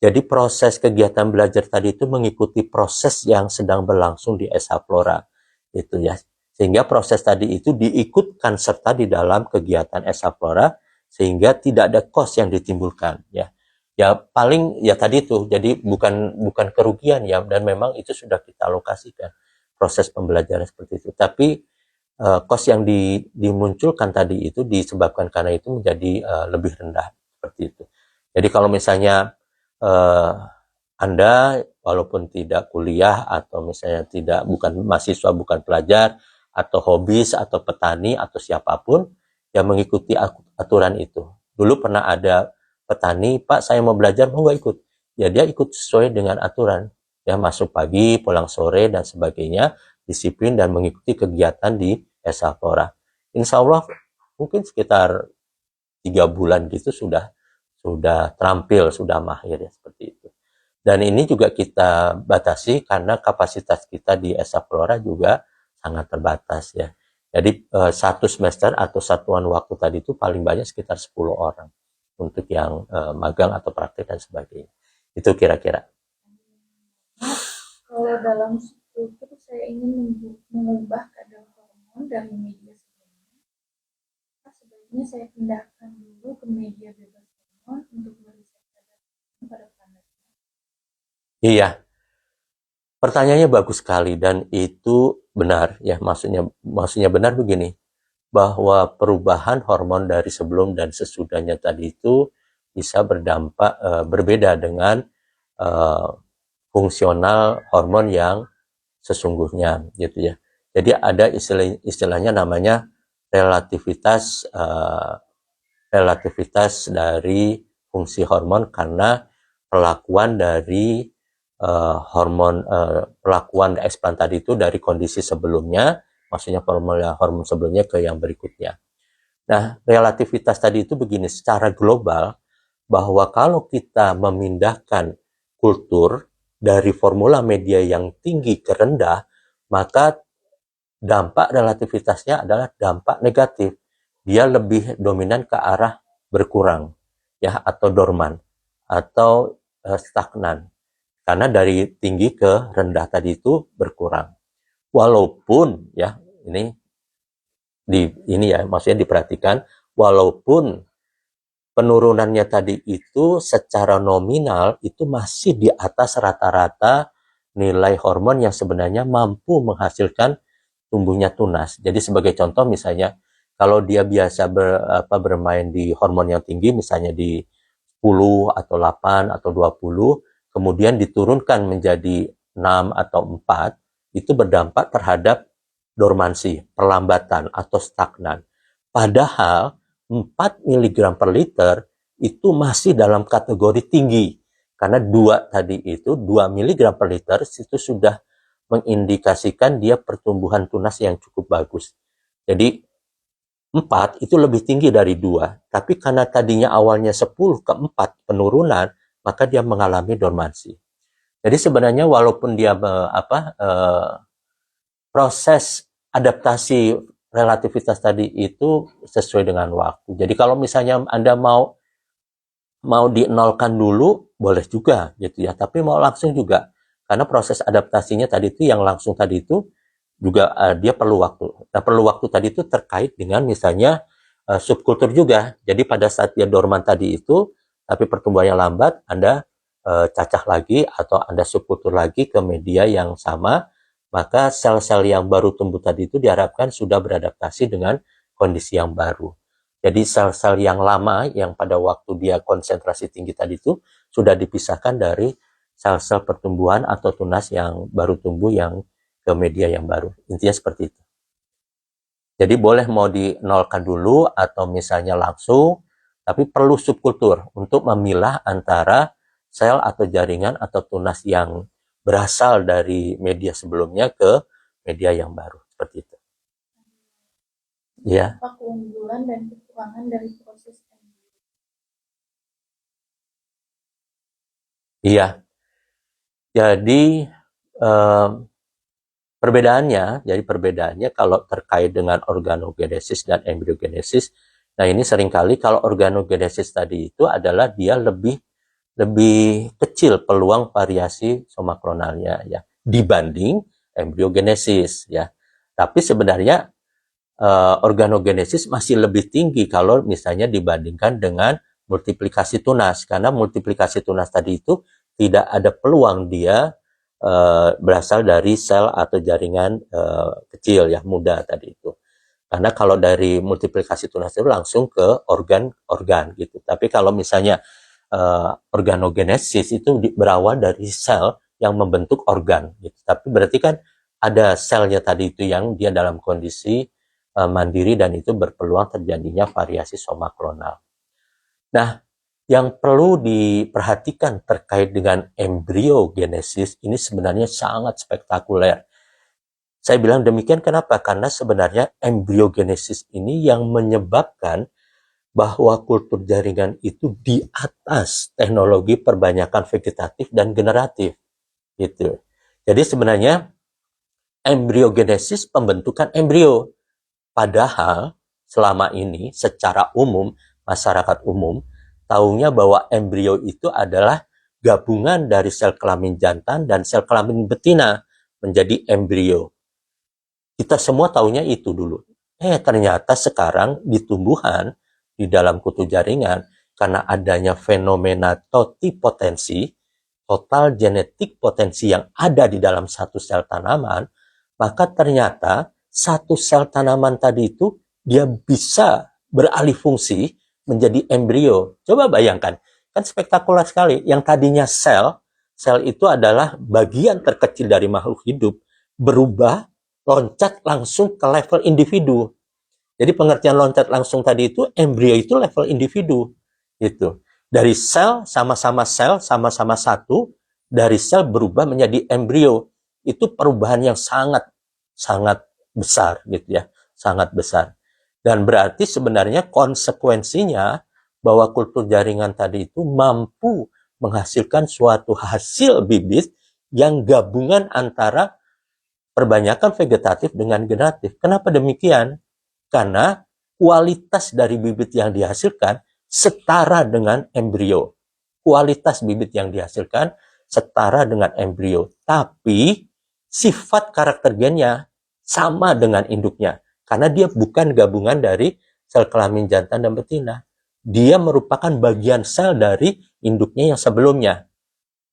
Jadi proses kegiatan belajar tadi itu mengikuti proses yang sedang berlangsung di SH Flora itu ya. Sehingga proses tadi itu diikutkan serta di dalam kegiatan SH Flora sehingga tidak ada cost yang ditimbulkan ya. Ya paling ya tadi itu jadi bukan kerugian ya, dan memang itu sudah kita alokasikan proses pembelajaran seperti itu. Tapi cost yang dimunculkan tadi itu disebabkan karena itu menjadi lebih rendah seperti itu. Jadi kalau misalnya Anda walaupun tidak kuliah atau misalnya bukan mahasiswa, bukan pelajar atau hobis atau petani atau siapapun yang mengikuti aturan itu. Dulu pernah ada petani, Pak saya mau belajar, mau nggak ikut? Ya dia ikut sesuai dengan aturan. Ya masuk pagi, pulang sore dan sebagainya, disiplin dan mengikuti kegiatan di SH Flora. Insya Allah mungkin sekitar 3 bulan gitu sudah terampil, sudah mahir ya seperti itu. Dan ini juga kita batasi karena kapasitas kita di SH Flora juga sangat terbatas ya. Jadi satu semester atau satuan waktu tadi itu paling banyak sekitar 10 orang untuk yang magang atau praktik dan sebagainya. Itu kira-kira. Kalau dalam struktur saya ingin mengubah kadar hormon dari media sebelumnya, sebaiknya saya pindahkan dulu ke media bebas hormon untuk meriset kadar hormon pada planetnya. Iya, pertanyaannya bagus sekali dan itu benar ya, maksudnya benar begini, bahwa perubahan hormon dari sebelum dan sesudahnya tadi itu bisa berdampak berbeda dengan fungsional hormon yang sesungguhnya gitu ya. Jadi ada istilahnya namanya relativitas dari fungsi hormon karena perlakuan dari perlakuan eksplan tadi itu dari kondisi sebelumnya, maksudnya hormon sebelumnya ke yang berikutnya. Nah, relativitas tadi itu begini, secara global bahwa kalau kita memindahkan kultur dari formula media yang tinggi ke rendah, maka dampak relativitasnya adalah dampak negatif. Dia lebih dominan ke arah berkurang ya, atau dorman atau stagnan. Karena dari tinggi ke rendah tadi itu berkurang. Walaupun ya ini ya maksudnya diperhatikan, walaupun penurunannya tadi itu secara nominal itu masih di atas rata-rata nilai hormon yang sebenarnya mampu menghasilkan tumbuhnya tunas. Jadi sebagai contoh misalnya kalau dia biasa bermain di hormon yang tinggi misalnya di 10 atau 8 atau 20, kemudian diturunkan menjadi 6 atau 4, itu berdampak terhadap dormansi, perlambatan atau stagnan. Padahal 4 mg per liter itu masih dalam kategori tinggi. Karena 2 tadi itu, 2 mg per liter itu sudah mengindikasikan dia pertumbuhan tunas yang cukup bagus. Jadi 4 itu lebih tinggi dari 2. Tapi karena tadinya awalnya 10 ke 4 penurunan, maka dia mengalami dormansi. Jadi sebenarnya walaupun dia proses adaptasi relativitas tadi itu sesuai dengan waktu. Jadi kalau misalnya Anda mau dinolkan dulu, boleh juga gitu ya. Tapi mau langsung juga. Karena proses adaptasinya tadi itu yang langsung tadi itu juga dia perlu waktu. Nah, perlu waktu tadi itu terkait dengan misalnya subkultur juga. Jadi pada saat dia dorman tadi itu, tapi pertumbuhannya lambat, Anda cacah lagi atau Anda subkultur lagi ke media yang sama, maka sel-sel yang baru tumbuh tadi itu diharapkan sudah beradaptasi dengan kondisi yang baru. Jadi sel-sel yang lama yang pada waktu dia konsentrasi tinggi tadi itu sudah dipisahkan dari sel-sel pertumbuhan atau tunas yang baru tumbuh yang ke media yang baru. Intinya seperti itu. Jadi boleh mau dinolkan dulu atau misalnya langsung, tapi perlu subkultur untuk memilah antara sel atau jaringan atau tunas yang berasal dari media sebelumnya ke media yang baru, seperti itu. Ya. Apa keunggulan dan kekurangan dari proses embrio? Iya. Jadi perbedaannya kalau terkait dengan organogenesis dan embryogenesis, nah ini seringkali kalau organogenesis tadi itu adalah dia lebih kecil peluang variasi somakronalnya ya dibanding embryogenesis ya. Tapi sebenarnya organogenesis masih lebih tinggi kalau misalnya dibandingkan dengan multiplikasi tunas, karena multiplikasi tunas tadi itu tidak ada peluang dia berasal dari sel atau jaringan kecil ya, muda tadi itu. Karena kalau dari multiplikasi tunas itu langsung ke organ-organ gitu. Tapi kalau misalnya organogenesis itu berawal dari sel yang membentuk organ gitu. Tapi berarti kan ada selnya tadi itu yang dia dalam kondisi mandiri dan itu berpeluang terjadinya variasi somaklonal. Nah, yang perlu diperhatikan terkait dengan embryogenesis ini sebenarnya sangat spektakuler. Saya bilang demikian kenapa? Karena sebenarnya embryogenesis ini yang menyebabkan bahwa kultur jaringan itu di atas teknologi perbanyakan vegetatif dan generatif. Gitu. Jadi sebenarnya embryogenesis pembentukan embrio. Padahal selama ini secara umum, masyarakat umum, taunya bahwa embrio itu adalah gabungan dari sel kelamin jantan dan sel kelamin betina menjadi embrio. Kita semua taunya itu dulu. Ternyata sekarang di tumbuhan, di dalam kutu jaringan, karena adanya fenomena totipotensi, total genetik potensi yang ada di dalam satu sel tanaman, maka ternyata satu sel tanaman tadi itu dia bisa beralih fungsi menjadi embrio. Coba bayangkan, kan spektakuler sekali. Yang tadinya sel itu adalah bagian terkecil dari makhluk hidup, berubah loncat langsung ke level individu. Jadi pengertian loncat langsung tadi itu embrio itu level individu. Gitu. Dari sel sama-sama satu, dari sel berubah menjadi embrio. Itu perubahan yang sangat besar gitu ya, sangat besar. Dan berarti sebenarnya konsekuensinya bahwa kultur jaringan tadi itu mampu menghasilkan suatu hasil bibit yang gabungan antara perbanyakan vegetatif dengan generatif. Kenapa demikian? Karena kualitas dari bibit yang dihasilkan setara dengan embrio. Kualitas bibit yang dihasilkan setara dengan embrio. Tapi sifat karakter gennya sama dengan induknya. Karena dia bukan gabungan dari sel kelamin jantan dan betina. Dia merupakan bagian sel dari induknya yang sebelumnya.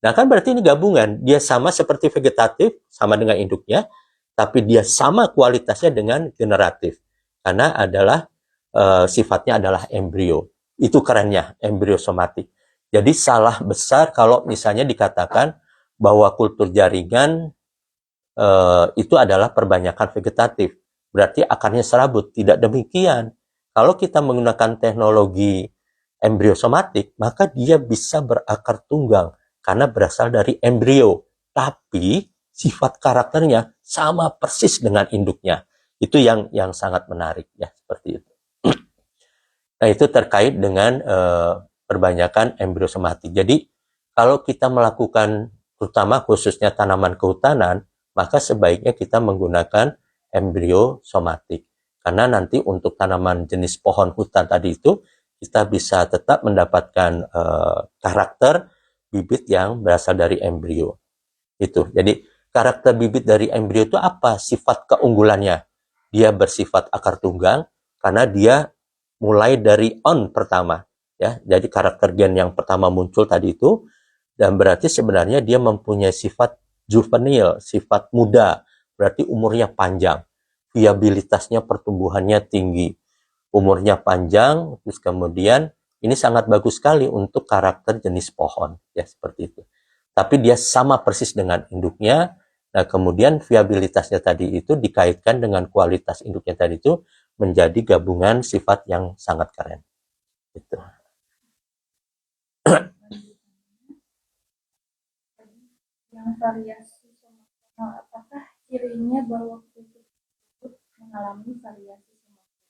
Nah kan berarti ini gabungan. Dia sama seperti vegetatif, sama dengan induknya, tapi dia sama kualitasnya dengan generatif. Karena adalah sifatnya adalah embrio. Itu kerennya, embriosomatik. Jadi salah besar kalau misalnya dikatakan bahwa kultur jaringan itu adalah perbanyakan vegetatif. Berarti akarnya serabut. Tidak demikian. Kalau kita menggunakan teknologi embriosomatik, maka dia bisa berakar tunggal karena berasal dari embrio. Tapi sifat karakternya sama persis dengan induknya. Itu yang sangat menarik ya, seperti itu. Nah, itu terkait dengan perbanyakan embriosomatik. Jadi, kalau kita melakukan terutama khususnya tanaman kehutanan, maka sebaiknya kita menggunakan embriosomatik. Karena nanti untuk tanaman jenis pohon hutan tadi itu, kita bisa tetap mendapatkan karakter bibit yang berasal dari embrio. Itu. Jadi, karakter bibit dari embrio itu apa? Sifat keunggulannya. Dia bersifat akar tunggang karena dia mulai dari on pertama. Ya, jadi karakter gen yang pertama muncul tadi itu, dan berarti sebenarnya dia mempunyai sifat juvenil, sifat muda, berarti umurnya panjang, viabilitasnya pertumbuhannya tinggi, umurnya panjang, terus kemudian ini sangat bagus sekali untuk karakter jenis pohon, ya seperti itu. Tapi dia sama persis dengan induknya. Nah, kemudian viabilitasnya tadi itu dikaitkan dengan kualitas induknya tadi itu menjadi gabungan sifat yang sangat keren. Gitu. variasi somatikal, apakah cirinya bahwa kultur tersebut mengalami variasi somatik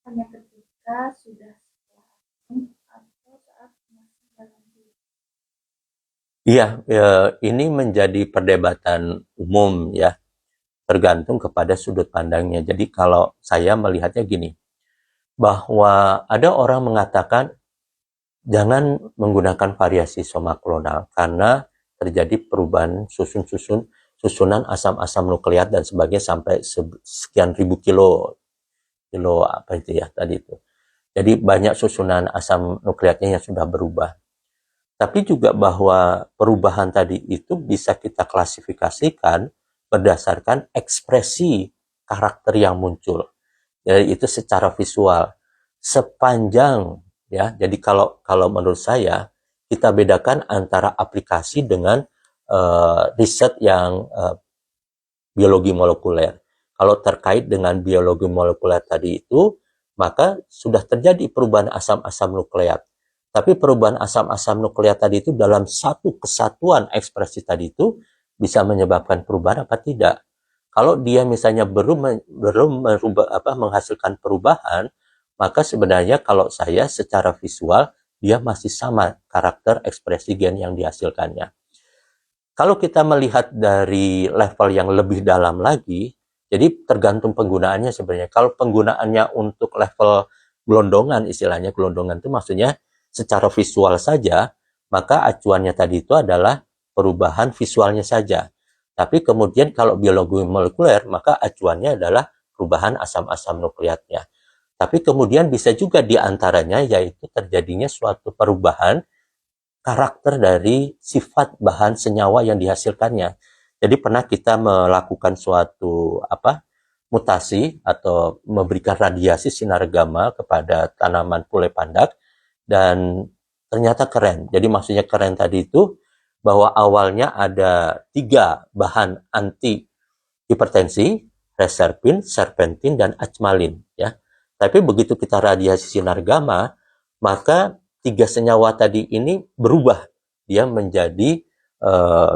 hanya ketika sudah setelah akut atau saat masih dalam hidup? Iya, ini menjadi perdebatan umum ya, tergantung kepada sudut pandangnya. Jadi kalau saya melihatnya gini, bahwa ada orang mengatakan jangan menggunakan variasi somaklonal karena terjadi perubahan susunan asam-asam nukleat dan sebagainya sampai sekian ribu kilo apa itu ya tadi itu. Jadi banyak susunan asam nukleatnya yang sudah berubah. Tapi juga bahwa perubahan tadi itu bisa kita klasifikasikan berdasarkan ekspresi karakter yang muncul. Jadi itu secara visual. Sepanjang ya, jadi kalau menurut saya kita bedakan antara aplikasi dengan riset yang biologi molekuler. Kalau terkait dengan biologi molekuler tadi itu, maka sudah terjadi perubahan asam-asam nukleat. Tapi perubahan asam-asam nukleat tadi itu dalam satu kesatuan ekspresi tadi itu bisa menyebabkan perubahan apa tidak. Kalau dia misalnya belum menghasilkan perubahan, maka sebenarnya kalau saya secara visual dia masih sama karakter ekspresi gen yang dihasilkannya. Kalau kita melihat dari level yang lebih dalam lagi, jadi tergantung penggunaannya sebenarnya. Kalau penggunaannya untuk level gelondongan, istilahnya gelondongan itu maksudnya secara visual saja, maka acuannya tadi itu adalah perubahan visualnya saja. Tapi kemudian kalau biologi molekuler, maka acuannya adalah perubahan asam-asam nukleatnya. Tapi kemudian bisa juga diantaranya yaitu terjadinya suatu perubahan karakter dari sifat bahan senyawa yang dihasilkannya. Jadi pernah kita melakukan suatu mutasi atau memberikan radiasi sinar gamma kepada tanaman pule pandak dan ternyata keren. Jadi maksudnya keren tadi itu bahwa awalnya ada 3 bahan anti hipertensi, reserpin, serpentin, dan acmalin ya. Tapi begitu kita radiasi sinar gamma, maka 3 senyawa tadi ini berubah. Dia menjadi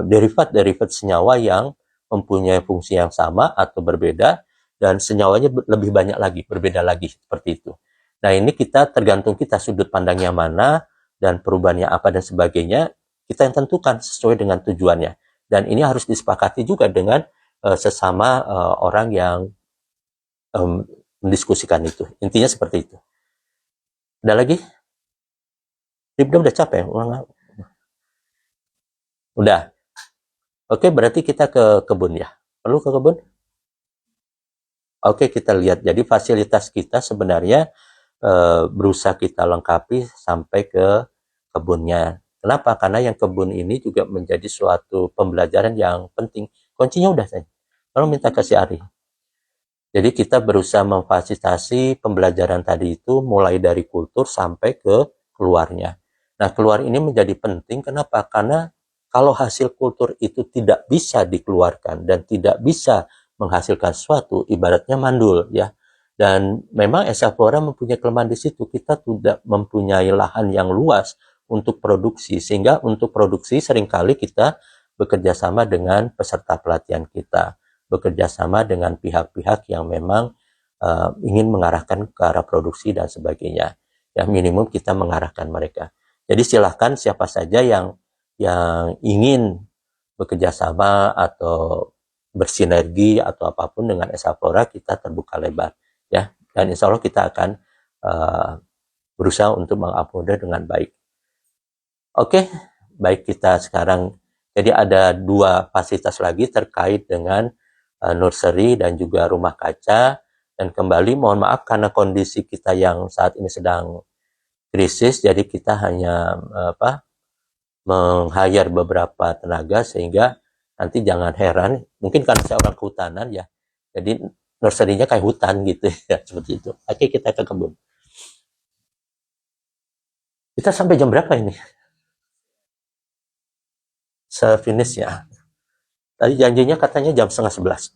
derivat-derivat senyawa yang mempunyai fungsi yang sama atau berbeda dan senyawanya lebih banyak lagi, berbeda lagi seperti itu. Nah, ini kita tergantung kita sudut pandangnya mana dan perubahannya apa dan sebagainya, kita yang tentukan sesuai dengan tujuannya. Dan ini harus disepakati juga dengan sesama orang yang mendiskusikan itu. Intinya seperti itu. Ada lagi? Ribda udah capek? Udah. Oke, berarti kita ke kebun ya. Perlu ke kebun? Oke, kita lihat. Jadi fasilitas kita sebenarnya berusaha kita lengkapi sampai ke kebunnya. Kenapa? Karena yang kebun ini juga menjadi suatu pembelajaran yang penting. Kuncinya udah saya. Kalau minta kasih Ari. Jadi kita berusaha memfasilitasi pembelajaran tadi itu mulai dari kultur sampai ke keluarnya. Nah, keluar ini menjadi penting. Kenapa? Karena kalau hasil kultur itu tidak bisa dikeluarkan dan tidak bisa menghasilkan sesuatu, ibaratnya mandul ya. Dan memang Esa Flora mempunyai kelemahan di situ. Kita tidak mempunyai lahan yang luas untuk produksi, sehingga untuk produksi seringkali kita bekerja sama dengan peserta pelatihan kita, bekerja sama dengan pihak-pihak yang memang ingin mengarahkan ke arah produksi dan sebagainya. Ya, minimum kita mengarahkan mereka. Jadi silahkan siapa saja yang ingin bekerja sama atau bersinergi atau apapun dengan Esa Flora, kita terbuka lebar ya, dan insya Allah kita akan berusaha untuk mengakomodir dengan baik. Oke, baik, kita sekarang jadi ada 2 fasilitas lagi terkait dengan nursery dan juga rumah kaca. Dan kembali mohon maaf karena kondisi kita yang saat ini sedang krisis, jadi kita hanya meng-hire beberapa tenaga, sehingga nanti jangan heran, mungkin karena saya orang kehutanan ya, jadi nursery-nya kayak hutan gitu ya, seperti itu. Oke, kita ke kebun. Kita sampai jam berapa ini? Se-finish ya. Tadi janjinya katanya jam 10:30.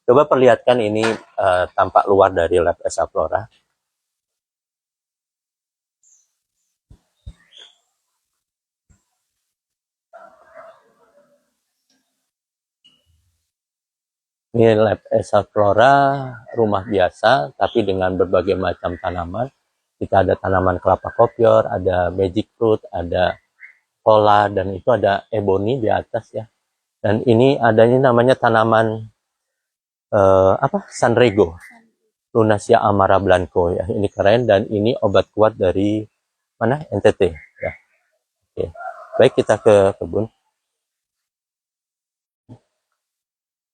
Coba perlihatkan ini tampak luar dari lab Esa Flora. Ini lab Esa Flora, rumah biasa, tapi dengan berbagai macam tanaman. Kita ada tanaman kelapa kopior, ada magic fruit, ada kola, dan itu ada ebony di atas ya. Dan ini adanya namanya tanaman Sanrego, Lunasia amara blanco ya. Ini keren dan ini obat kuat dari mana? NTT ya. Oke. Baik, kita ke kebun.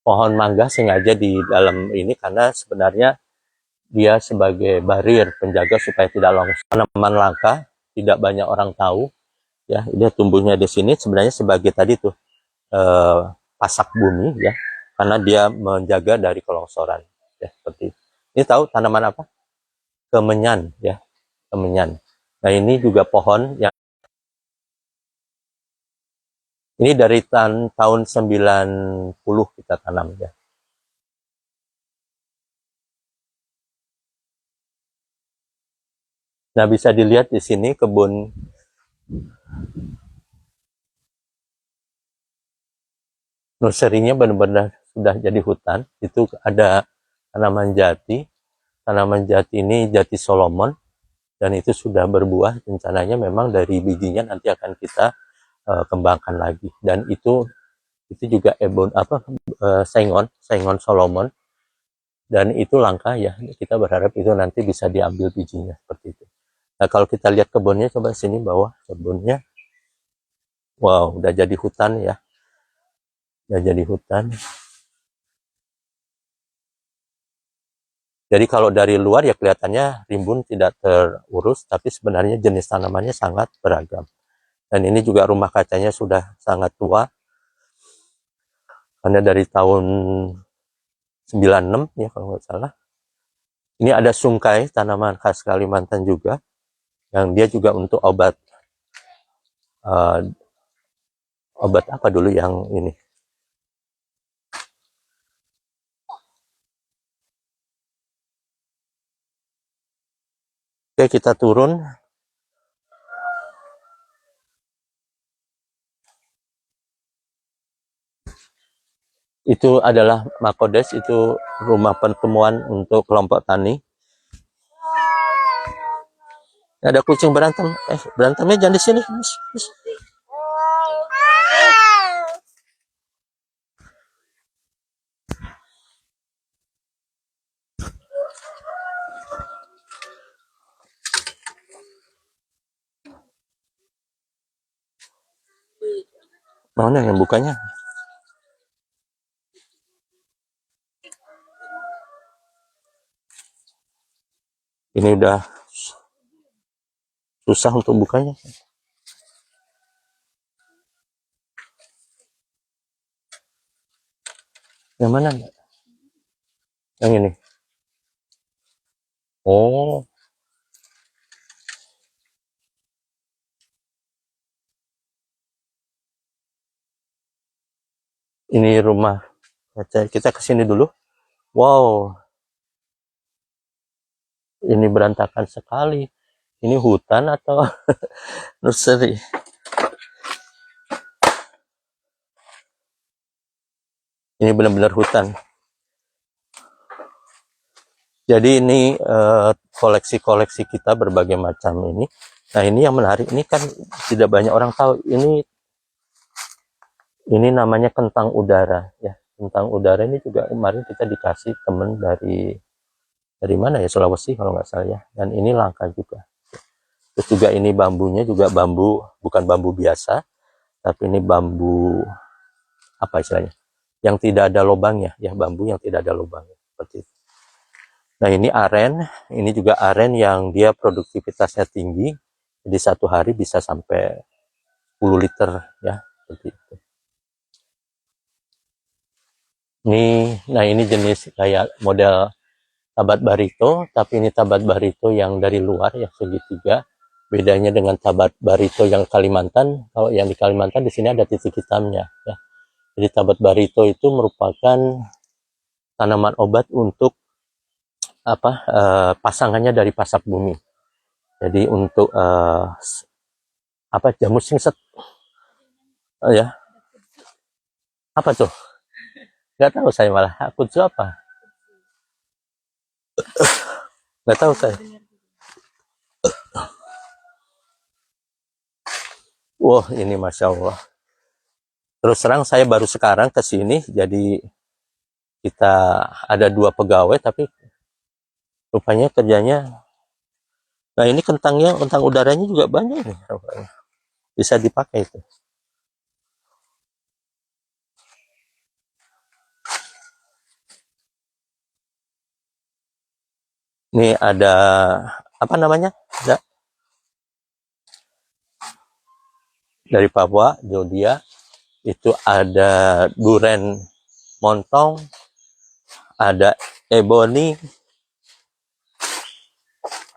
Pohon mangga sengaja di dalam ini karena sebenarnya dia sebagai barrier penjaga supaya tidak longsor. Tanaman langka, tidak banyak orang tahu ya. Dia tumbuhnya di sini sebenarnya sebagai tadi tuh pasak bumi ya, karena dia menjaga dari kelongsoran ya, seperti itu. Ini tahu tanaman apa? Kemenyan ya, kemenyan. Nah, ini juga pohon yang ini dari tahun 90 kita tanam ya. Nah, bisa dilihat di sini kebun nursery-nya benar-benar sudah jadi hutan. Itu ada tanaman jati. Tanaman jati ini jati Solomon dan itu sudah berbuah. Rencananya memang dari bijinya nanti akan kita kembangkan lagi. Dan itu juga sengon Solomon, dan itu langka ya. Kita berharap itu nanti bisa diambil bijinya seperti itu. Nah, kalau kita lihat kebunnya, coba sini bawah kebunnya, wow, udah jadi hutan ya, udah jadi hutan. Jadi kalau dari luar ya kelihatannya rimbun, tidak terurus, tapi sebenarnya jenis tanamannya sangat beragam. Dan ini juga rumah kacanya sudah sangat tua, karena dari tahun 96 ya kalau nggak salah. Ini ada sungkai, tanaman khas Kalimantan juga, yang dia juga untuk obat obat apa dulu yang ini. Oke, kita turun. Itu adalah Makodes, itu rumah pertemuan untuk kelompok tani. Ada kucing berantem. Berantemnya jangan di sini. Mana yang bukanya? Ini udah susah untuk bukanya. Yang mana? Yang ini. Oh. Ini rumah. Kita ke sini dulu. Wow. Ini berantakan sekali. Ini hutan atau nursery? Ini benar-benar hutan. Jadi ini koleksi-koleksi kita berbagai macam ini. Nah, ini yang menarik. Ini kan tidak banyak orang tahu. Ini namanya kentang udara ya. Kentang udara ini juga kemarin kita dikasih temen dari mana ya, Sulawesi kalau nggak salah ya. Dan ini langka juga. Terus juga ini bambunya juga bambu, bukan bambu biasa, tapi ini bambu apa istilahnya? Yang tidak ada lubangnya ya, bambu yang tidak ada lubangnya seperti itu. Nah, ini aren, ini juga aren yang dia produktivitasnya tinggi, jadi satu hari bisa sampai 10 liter ya, seperti itu. Nah ini jenis kayak model tabat barito, tapi ini tabat barito yang dari luar ya, segitiga. Bedanya dengan tabat barito yang Kalimantan, kalau yang di Kalimantan di sini ada titik hitamnya ya. Jadi tabat barito itu merupakan tanaman obat untuk pasangannya dari pasak bumi. Jadi untuk jamur singset, ya, apa tuh? Nggak tahu saya malah. Kudzu apa? Nggak tahu saya. Wah, ini Masya Allah. Terus terang saya baru sekarang ke sini, jadi kita ada 2 pegawai, tapi rupanya kerjanya. Nah ini kentang udaranya juga banyak nih. Bisa dipakai itu. Ini ada, apa namanya? Ada dari Papua, Jodia. Itu ada duren montong, ada ebony,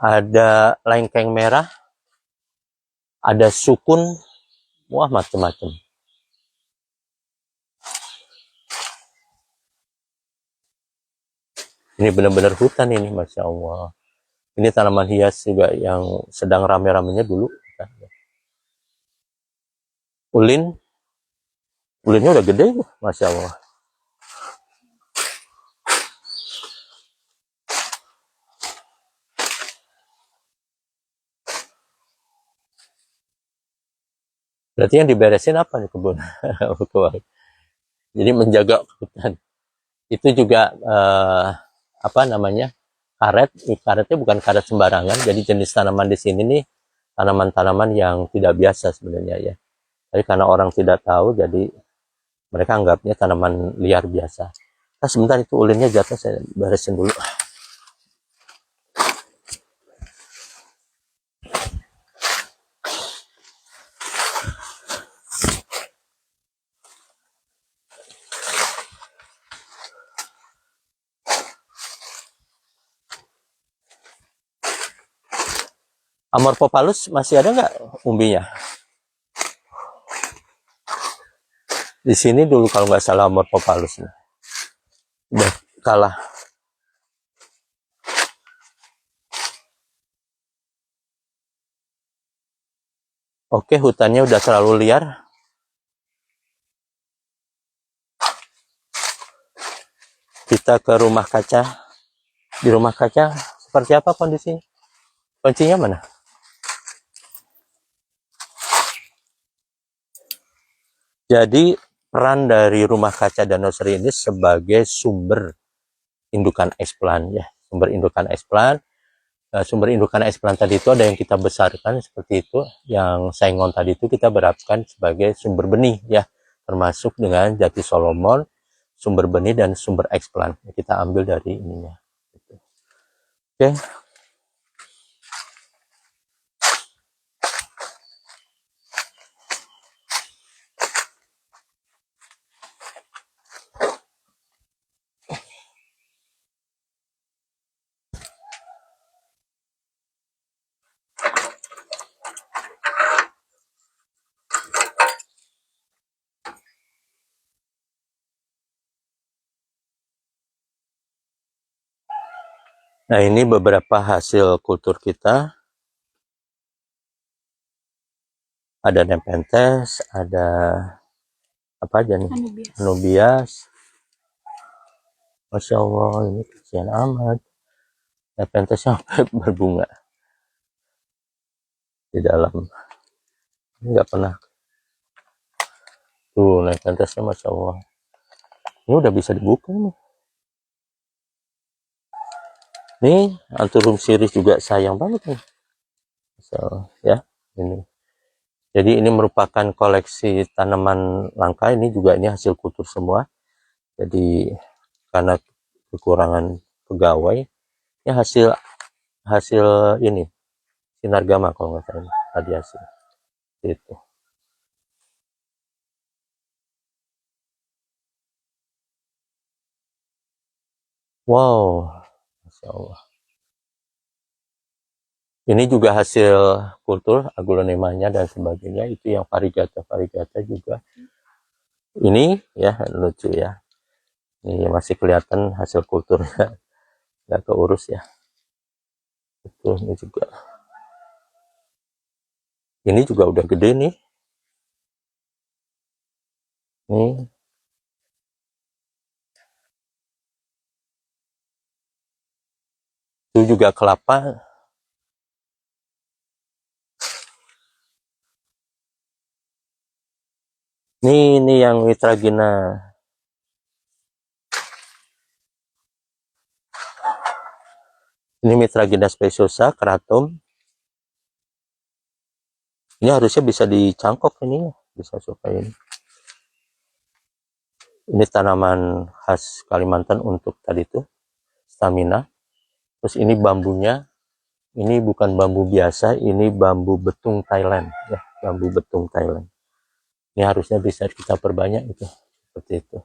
ada lengkeng merah, ada sukun, wah macam-macam. Ini benar-benar hutan ini, Masya Allah. Ini tanaman hias juga yang sedang rame-ramenya dulu. Ulinnya udah gede, Masya Allah. Berarti yang diberesin apa nih kebun? Jadi menjaga hutan. Itu juga karet. Karetnya bukan karet sembarangan. Jadi jenis tanaman di sini nih tanaman-tanaman yang tidak biasa sebenarnya ya. Tapi karena orang tidak tahu, jadi mereka anggapnya tanaman liar biasa. Nah, sebentar itu ulinnya jatuh, saya beresin dulu. Amorphophallus masih ada nggak umbinya? Di sini dulu kalau nggak salah Amorphophallus udah kalah. Oke, hutannya udah terlalu liar. Kita ke rumah kaca. Di rumah kaca seperti apa kondisinya? Kuncinya mana? Jadi peran dari rumah kaca Danau Seri ini sebagai sumber indukan eksplan ya, sumber indukan eksplan. Sumber indukan eksplan tadi itu ada yang kita besarkan seperti itu, yang saingon tadi itu kita berapkan sebagai sumber benih ya, termasuk dengan jati Solomon, sumber benih dan sumber eksplan. Kita ambil dari ininya. Oke. Nah, ini beberapa hasil kultur kita. Ada Nepenthes, ada apa aja nih? Anubias. Masya Allah, ini kesian amat. Nepenthes sampai berbunga di dalam. Ini nggak pernah. Tuh, Nepenthesnya Masya Allah. Ini udah bisa dibuka nih. Nih, Anthurium Ciris juga sayang banget nih. So, ya, ini. Jadi ini merupakan koleksi tanaman langka. Ini juga ini hasil kultur semua. Jadi karena kekurangan pegawai, ya hasil ini Sinargama kalau nggak salah radiasi itu. Wow, Masya Allah. Ini juga hasil kultur aglaonemanya dan sebagainya, itu yang varigata juga. Ini ya lucu ya. Ini masih kelihatan hasil kulturnya nggak keurus ya. Itu ini juga udah gede nih. Nih. Itu juga kelapa. Ini yang Mitragina. Ini Mitragina speciosa, keratum. Ini harusnya bisa dicangkok ini, bisa supaya ini. Ini tanaman khas Kalimantan untuk tadi itu stamina. Terus ini bambunya, ini bukan bambu biasa, ini bambu betung Thailand ya, bambu betung Thailand. Ini harusnya bisa kita perbanyak itu, seperti itu.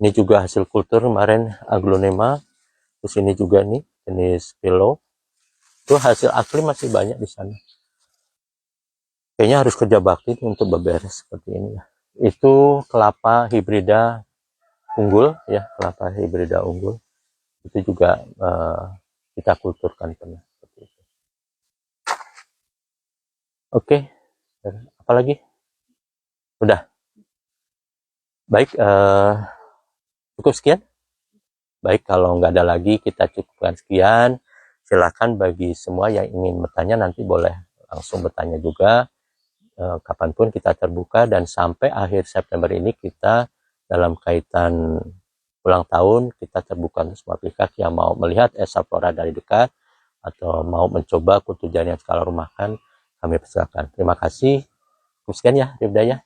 Ini juga hasil kultur kemarin aglonema. Terus ini juga nih jenis Philo. Itu hasil asli masih banyak di sana. Kayaknya harus kerja bakti untuk beberes seperti ini ya. Itu kelapa hibrida unggul ya, kelapa hibrida unggul. Itu juga kita kulturkan pernah seperti itu. Oke, apalagi? Udah. Baik, cukup sekian. Baik, kalau nggak ada lagi kita cukupkan sekian. Silakan bagi semua yang ingin bertanya nanti boleh langsung bertanya juga. Kapanpun kita terbuka, dan sampai akhir September ini kita dalam kaitan ulang tahun kita terbuka untuk semua pihak yang mau melihat Esa Flora dari dekat atau mau mencoba kutu jaringan skala rumahan, kami persilakan. Terima kasih. Sekian ya, Ribda ya.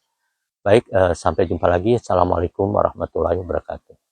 Baik, sampai jumpa lagi. Assalamualaikum warahmatullahi wabarakatuh.